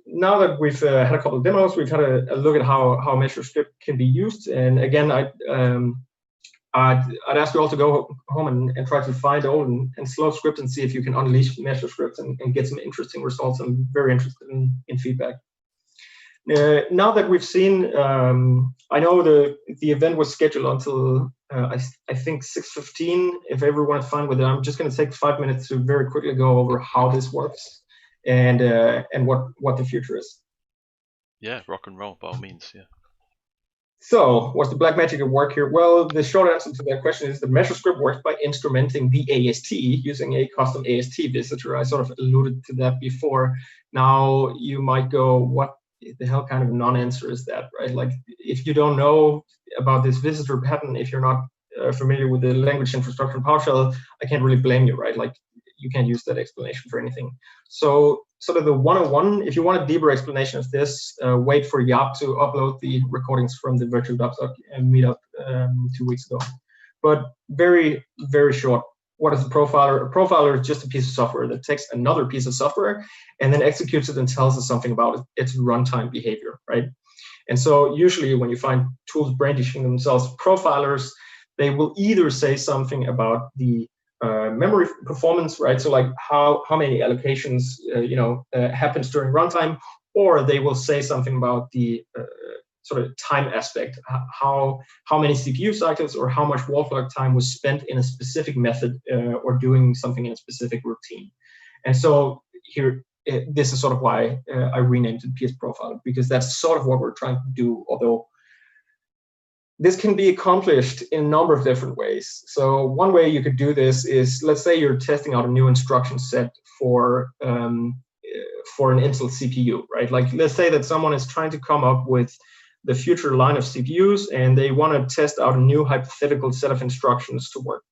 now that we've had a couple of demos, we've had a look at how Measurescript can be used. And again, I'd ask you all to go home and try to find old and slow scripts and see if you can unleash Measurescript and get some interesting results. I'm very interested in feedback. Now that we've seen, I know the event was scheduled until I think 6:15. If everyone is fine with it, I'm just going to take 5 minutes to very quickly go over how this works and what the future is. Yeah, rock and roll by all means. Yeah. So what's the black magic at work here? Well, the short answer to that question is that Measurescript works by instrumenting the AST using a custom AST visitor. I sort of alluded to that before. Now you might go, what the hell kind of non-answer is that, right? Like if you don't know about this visitor pattern, if you're not familiar with the language infrastructure in PowerShell, I can't really blame you, right? Like you can't use that explanation for anything. So sort of the 101, if you want a deeper explanation of this, wait for Jaap to upload the recordings from the virtual DubSoc meetup 2 weeks ago. But very, very short. What is a profiler? A profiler is just a piece of software that takes another piece of software and then executes it and tells us something about its runtime behavior, right? And so usually when you find tools brandishing themselves profilers, they will either say something about the memory performance, right? So like how many allocations happens during runtime, or they will say something about the sort of time aspect, how many CPU cycles or how much wall clock time was spent in a specific method or doing something in a specific routine. And so here, this is sort of why I renamed it PSProfiler, because that's sort of what we're trying to do, although this can be accomplished in a number of different ways. So one way you could do this is, let's say you're testing out a new instruction set for an Intel CPU, right? Like, let's say that someone is trying to come up with the future line of CPUs, and they want to test out a new hypothetical set of instructions to work,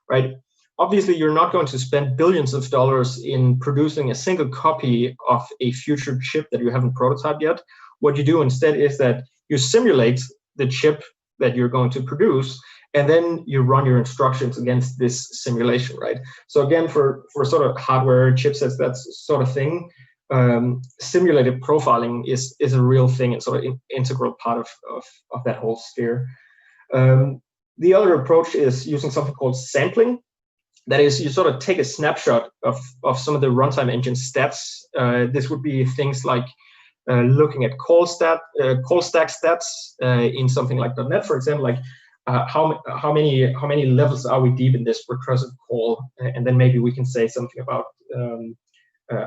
right? Obviously, you're not going to spend billions of dollars in producing a single copy of a future chip that you haven't prototyped yet. What you do instead is that you simulate the chip that you're going to produce, and then you run your instructions against this simulation, right? So again, for sort of hardware chipsets, that sort of thing, simulated profiling is a real thing and sort of integral part of that whole sphere. The other approach is using something called sampling. That is, you sort of take a snapshot of some of the runtime engine stats. This would be things like looking at call stack stats in something like .NET, for example, like how many levels are we deep in this recursive call, and then maybe we can say something about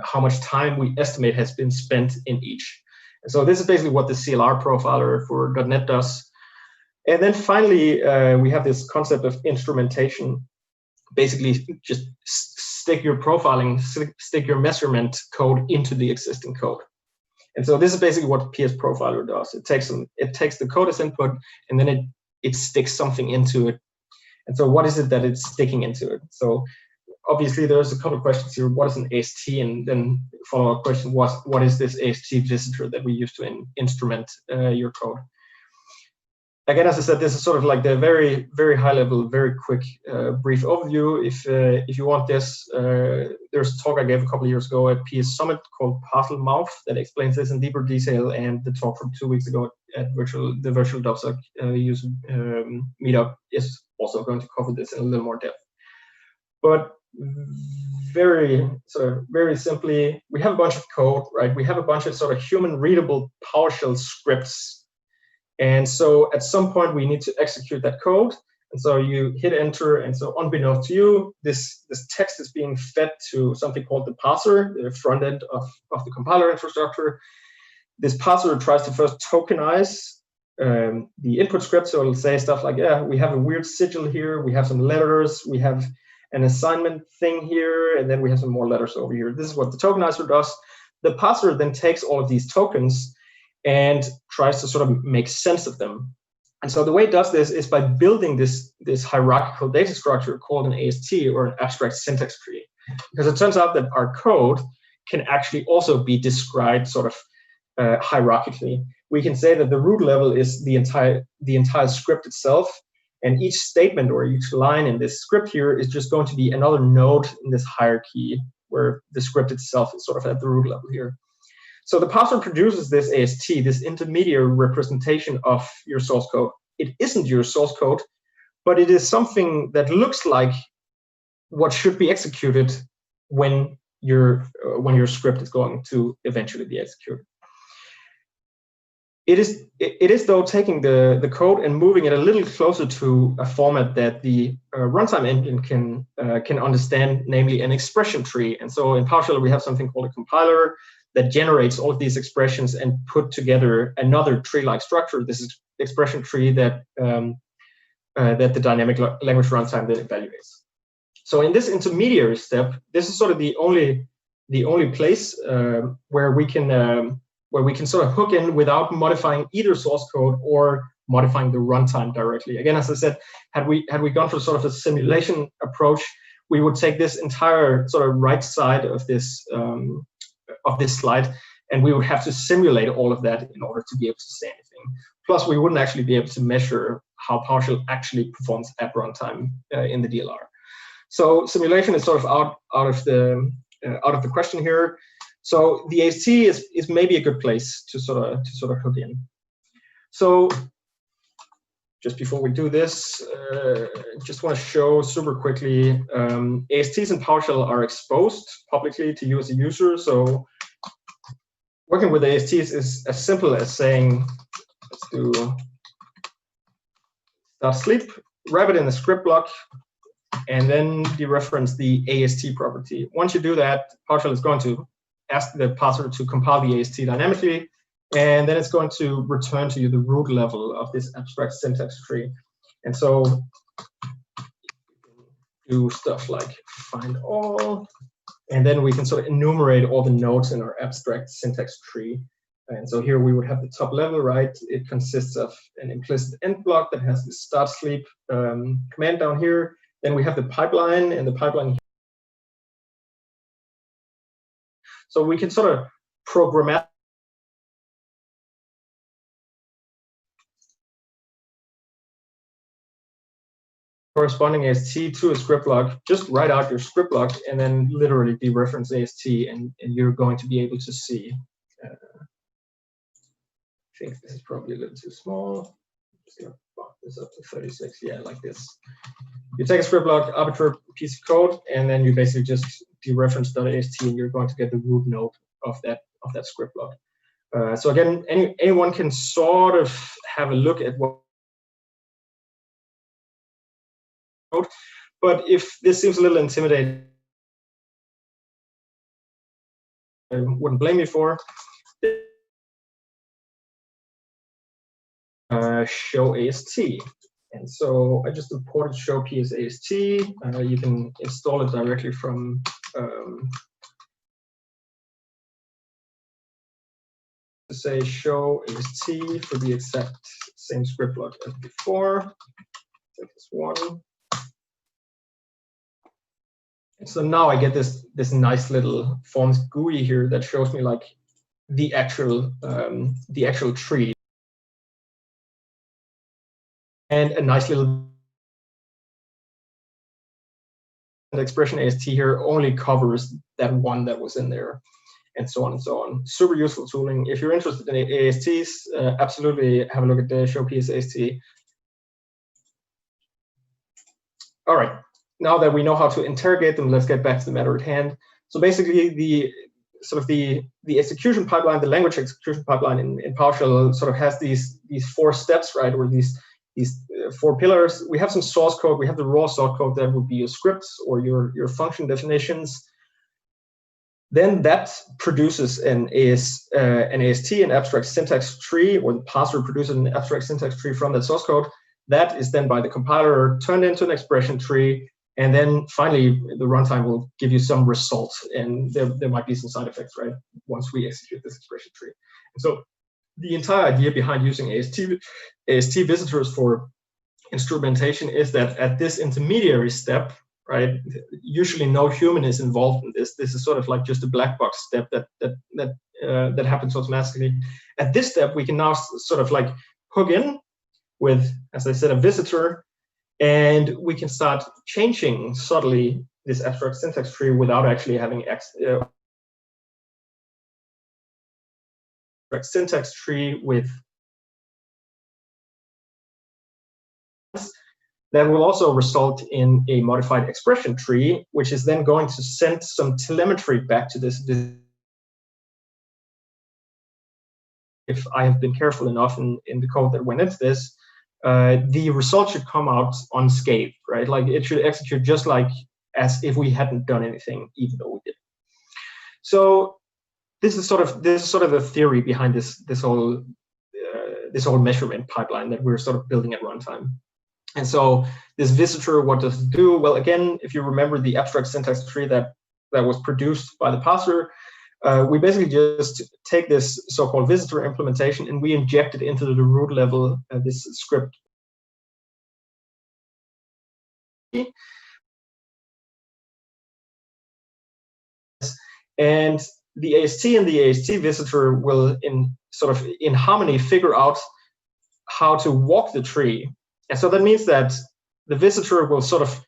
how much time we estimate has been spent in each. And so this is basically what the CLR profiler for .NET does. And then finally, we have this concept of instrumentation. Basically, just stick your profiling, stick your measurement code into the existing code. And so this is basically what PSProfiler does. It takes the code as input, and then it sticks something into it. And so what is it that it's sticking into it? So obviously there's a couple of questions here. What is an AST? And then follow-up question, what is this AST visitor that we use to instrument your code? Again, as I said, this is sort of like the very, very high level, very quick, brief overview. If you want this, there's a talk I gave a couple of years ago at PS Summit called Parcel Mouth that explains this in deeper detail, and the talk from 2 weeks ago at the virtual DovSec user meetup is also going to cover this in a little more depth. But very simply, we have a bunch of code, right? We have a bunch of sort of human readable PowerShell scripts. And so at some point we need to execute that code. And so you hit enter, and so unbeknownst to you, this text is being fed to something called the parser, the front end of the compiler infrastructure. This parser tries to first tokenize the input script. So it'll say stuff like, yeah, we have a weird sigil here, we have some letters, we have an assignment thing here, and then we have some more letters over here. This is what the tokenizer does. The parser then takes all of these tokens and tries to sort of make sense of them. And so the way it does this is by building this hierarchical data structure called an AST, or an abstract syntax tree. Because it turns out that our code can actually also be described sort of hierarchically. We can say that the root level is the entire script itself, and each statement or each line in this script here is just going to be another node in this hierarchy, where the script itself is sort of at the root level here. So the parser produces this AST, this intermediate representation of your source code. It isn't your source code, but it is something that looks like what should be executed when your script is going to eventually be executed. It is though taking the code and moving it a little closer to a format that the runtime engine can understand, namely an expression tree. And so in PowerShell we have something called a compiler that generates all of these expressions and put together another tree-like structure. This is expression tree that that the dynamic language runtime then evaluates. So in this intermediary step, this is sort of the only place where we can sort of hook in without modifying either source code or modifying the runtime directly. Again, as I said, had we gone for sort of a simulation approach, we would take this entire sort of right side of this slide, and we would have to simulate all of that in order to be able to say anything. Plus, we wouldn't actually be able to measure how PowerShell actually performs at runtime in the DLR. So simulation is sort of out of the question here. So the AST is maybe a good place to sort of hook in. So just before we do this, just want to show super quickly, ASTs in PowerShell are exposed publicly to you as a user. So working with ASTs is as simple as saying, let's do start sleep, wrap it in a script block, and then dereference the AST property. Once you do that, PowerShell is going to ask the parser to compile the AST dynamically, and then it's going to return to you the root level of this abstract syntax tree. And so do stuff like find all, and then we can sort of enumerate all the nodes in our abstract syntax tree. And so here we would have the top level, right? It consists of an implicit end block that has the start sleep command down here. Then we have the pipeline, and the pipeline. So we can sort of programmatic corresponding AST to a script block. Just write out your script block and then literally dereference AST, and you're going to be able to see. I think this is probably a little too small. I'm just going to bump this up to 36. Yeah, like this. You take a script block, arbitrary piece of code, and then you basically just dereference.ast, and you're going to get the root node of that script block. So again, anyone can sort of have a look at what. But if this seems a little intimidating, I wouldn't blame you for. Show AST. And so I just imported show PSAST. You can install it directly from say show AST for the exact same script block as before. Take this one. And so now I get this nice little forms GUI here that shows me like the actual tree. And a nice little expression AST here only covers that one that was in there, and so on and so on. Super useful tooling. If you're interested in ASTs, absolutely have a look at the show PSAST. All right, now that we know how to interrogate them, let's get back to the matter at hand. So basically, the execution pipeline, the language execution pipeline in PowerShell sort of has these 4 steps, right, or these 4 pillars. We have some source code. We have the raw source code that would be your scripts or your function definitions. Then that produces an AST, an abstract syntax tree, or the parser produces an abstract syntax tree from that source code. That is then by the compiler turned into an expression tree. And then finally, the runtime will give you some results. And there might be some side effects, right, once we execute this expression tree. And so the entire idea behind using AST visitors for instrumentation is that at this intermediary step, right, usually no human is involved in this. This is sort of like just a black box step that happens automatically. At this step, we can now sort of like hook in with, as I said, a visitor, and we can start changing subtly this abstract syntax tree without actually having syntax tree with that will also result in a modified expression tree, which is then going to send some telemetry back to this. If I have been careful enough in the code that went into this, the result should come out unscathed, right? Like it should execute just like as if we hadn't done anything, even though we did. So this is sort of the theory behind this whole measurement pipeline that we're sort of building at runtime. And so this visitor, what does it do? Well, again, if you remember the abstract syntax tree that was produced by the parser, we basically just take this so-called visitor implementation and we inject it into the root level of this script. And the AST and the AST visitor will, in harmony, figure out how to walk the tree. And so that means that the visitor will sort of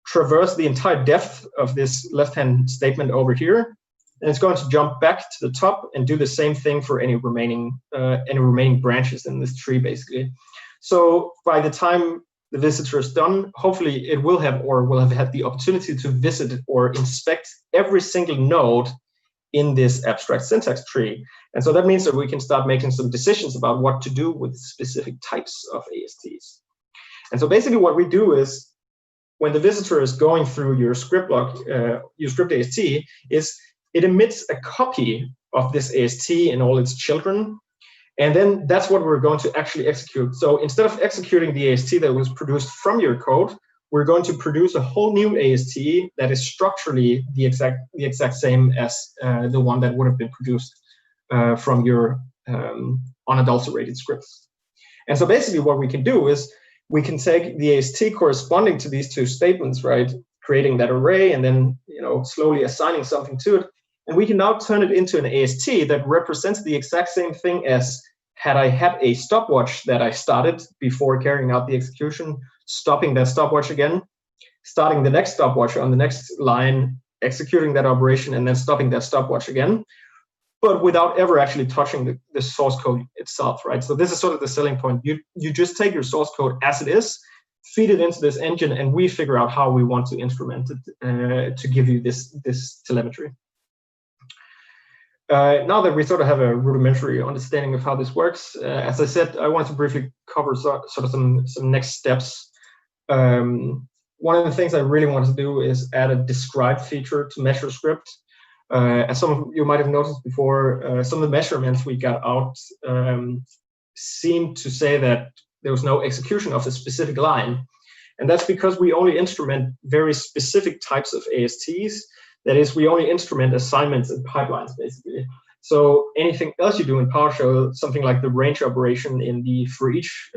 traverse the entire depth of this left-hand statement over here, and it's going to jump back to the top and do the same thing for any remaining branches in this tree, basically. So by the time the visitor is done, hopefully it will have had the opportunity to visit or inspect every single node in this abstract syntax tree. And so that means that we can start making some decisions about what to do with specific types of ASTs. And so basically what we do is, when the visitor is going through your script block, your script AST, is it emits a copy of this AST and all its children, And then that's what we're going to actually execute. So instead of executing the AST that was produced from your code, we're going to produce a whole new AST that is structurally the exact same as the one that would have been produced from your unadulterated scripts. And so basically what we can do is we can take the AST corresponding to these two statements, right, creating that array and then slowly assigning something to it. And we can now turn it into an AST that represents the exact same thing as had I had a stopwatch that I started before carrying out the execution, stopping that stopwatch again, starting the next stopwatch on the next line, executing that operation, and then stopping that stopwatch again, but without ever actually touching the source code itself, right? So this is sort of the selling point. You just take your source code as it is, feed it into this engine, and we figure out how we want to instrument it to give you this telemetry. Now that we sort of have a rudimentary understanding of how this works, as I said, I want to briefly cover sort of some next steps. One of the things I really want to do is add a describe feature to Measurescript. As some of you might have noticed before, some of the measurements we got out seem to say that there was no execution of a specific line. And that's because we only instrument very specific types of ASTs. That is, we only instrument assignments and pipelines, basically. So anything else you do in PowerShell, something like the range operation in the for each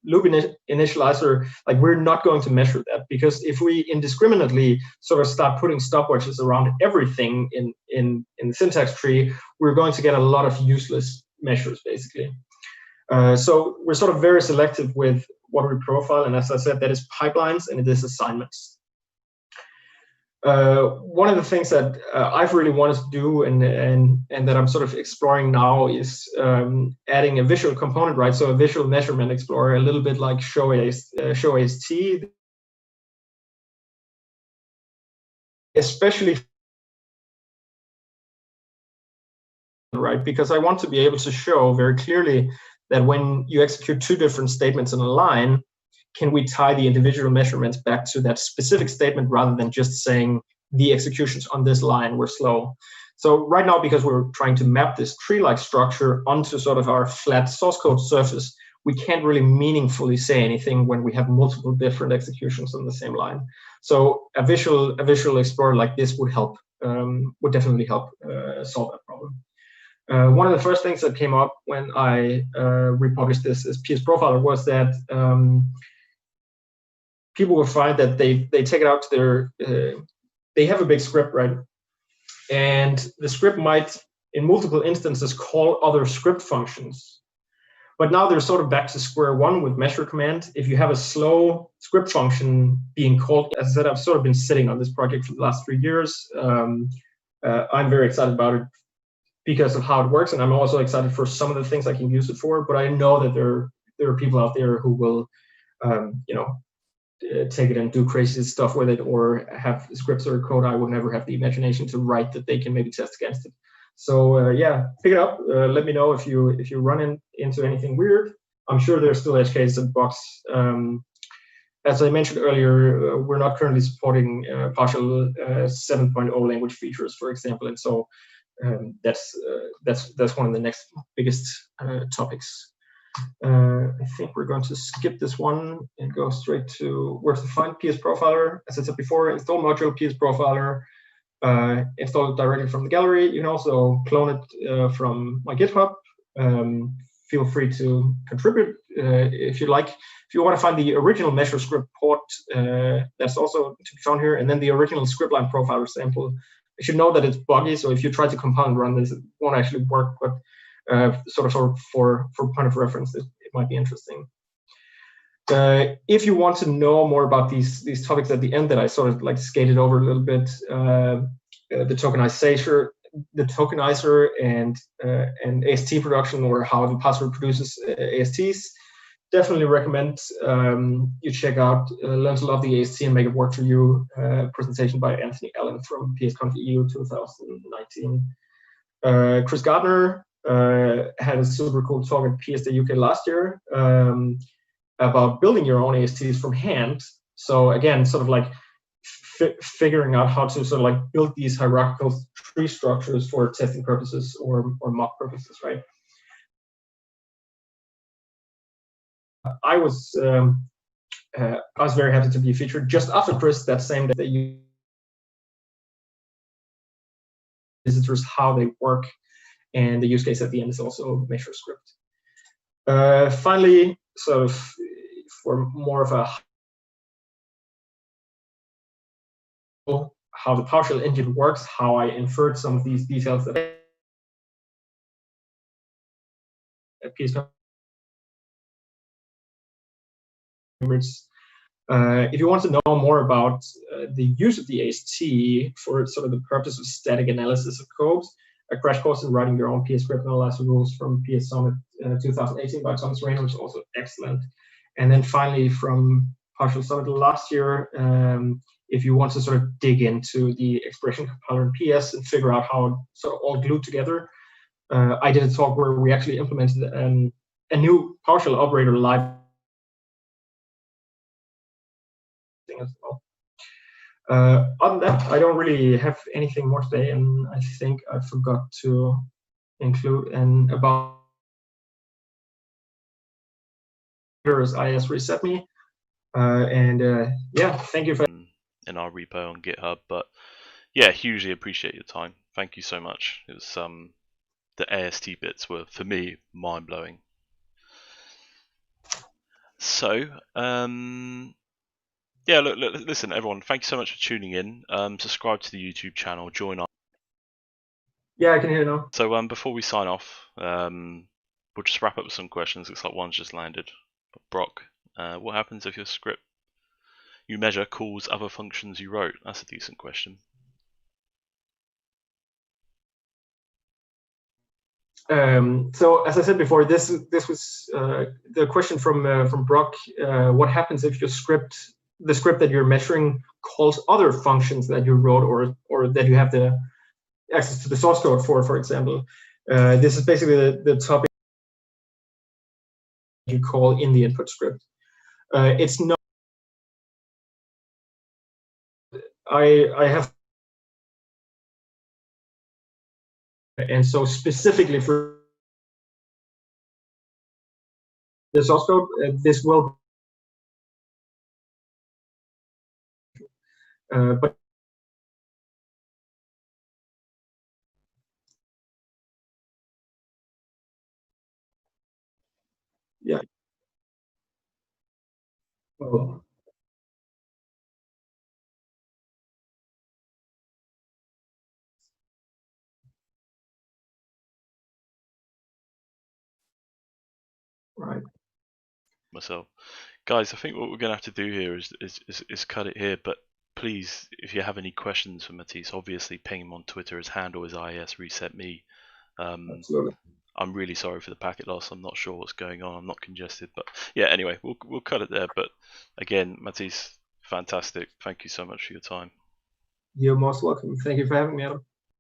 loop initializer, like we're not going to measure that, because if we indiscriminately sort of start putting stopwatches around everything in the syntax tree, we're going to get a lot of useless measures, basically. So we're sort of very selective with what we profile, and as I said, that is pipelines and it is assignments. One of the things that I've really wanted to do and that I'm sort of exploring now is adding a visual component, right? So a visual measurement explorer, a little bit like withAST, especially, right? Because I want to be able to show very clearly that when you execute two different statements in a line, can we tie the individual measurements back to that specific statement rather than just saying the executions on this line were slow? So right now, because we're trying to map this tree-like structure onto sort of our flat source code surface, we can't really meaningfully say anything when we have multiple different executions on the same line. So a visual explorer like this would help, would definitely help solve that problem. One of the first things that came up when I republished this as PSProfiler was that people will find that they take it out to their, they have a big script, right? And the script might, in multiple instances, call other script functions. But now they're sort of back to square one with measure command. If you have a slow script function being called, as I said, I've sort of been sitting on this project for the last 3 years. I'm very excited about it because of how it works. And I'm also excited for some of the things I can use it for. But I know that there are people out there who will, take it and do crazy stuff with it, or have scripts or code I would never have the imagination to write that they can maybe test against it. So yeah, pick it up. Let me know if you run into anything weird. I'm sure there's still edge cases and bugs. As I mentioned earlier, we're not currently supporting PowerShell 7.0 language features, for example, and so that's one of the next biggest topics. I think we're going to skip this one and go straight to where to find PSProfiler. As I said before, install module PSProfiler, install it directly from the gallery. You can also clone it from my GitHub. Feel free to contribute if you like. If you want to find the original Measurescript port, that's also to be found here, and then the original scriptline profiler sample. You should know that it's buggy, so if you try to compile and run this, it won't actually work, but sort of for point of reference, it might be interesting. If you want to know more about these topics at the end that I sort of like skated over a little bit, the tokenizer and AST production, or how the password produces ASTs, definitely recommend you check out Learn to Love the AST and Make It Work for You presentation by Anthony Allen from PSConf EU 2019. Chris Gardner had a super cool talk at PSD UK last year about building your own ASTs from hand. So again, sort of like figuring out how to sort of like build these hierarchical tree structures for testing purposes or mock purposes, right? I was very happy to be featured just after Chris that same day. They visitors how they work, and the use case at the end is also Measurescript. Finally, sort of for more of a how the PowerShell engine works, how I inferred some of these details that PSProfiler. If you want to know more about the use of the AST for sort of the purpose of static analysis of code, a crash course in writing your own PScript analyzer rules from PS Summit 2018 by Thomas Rayner was also excellent. And then finally, from PowerShell Summit last year, if you want to sort of dig into the expression compiler in PS and figure out how it sort of all glued together, I did a talk where we actually implemented a new PowerShell operator live as well. Other than that, I don't really have anything more today, and I think I forgot to include an about IS reset me. Yeah, thank you for in our repo on GitHub. But yeah, hugely appreciate your time. Thank you so much. It was the AST bits were for me mind blowing. So yeah, look, listen, everyone. Thank you so much for tuning in. Subscribe to the YouTube channel. Join our. Yeah, I can hear you now. So before we sign off, we'll just wrap up with some questions. Looks like one's just landed. Brock, what happens if your script you measure calls other functions you wrote? That's a decent question. So as I said before, this was the question from Brock. What happens if your the script that you're measuring calls other functions that you wrote or that you have the access to the source code for example? This is basically the topic you call in the input script. It's not. I have, and so specifically for the source code, this will. But yeah. Well, right. Myself, guys, I think what we're gonna have to do here is cut it here. But please, if you have any questions for Mathias, obviously ping him on Twitter. His handle is ISResetMe. Absolutely. I'm really sorry for the packet loss. I'm not sure what's going on. I'm not congested, but yeah. Anyway, we'll cut it there. But again, Mathias, fantastic. Thank you so much for your time. You're most welcome. Thank you for having me, Adam.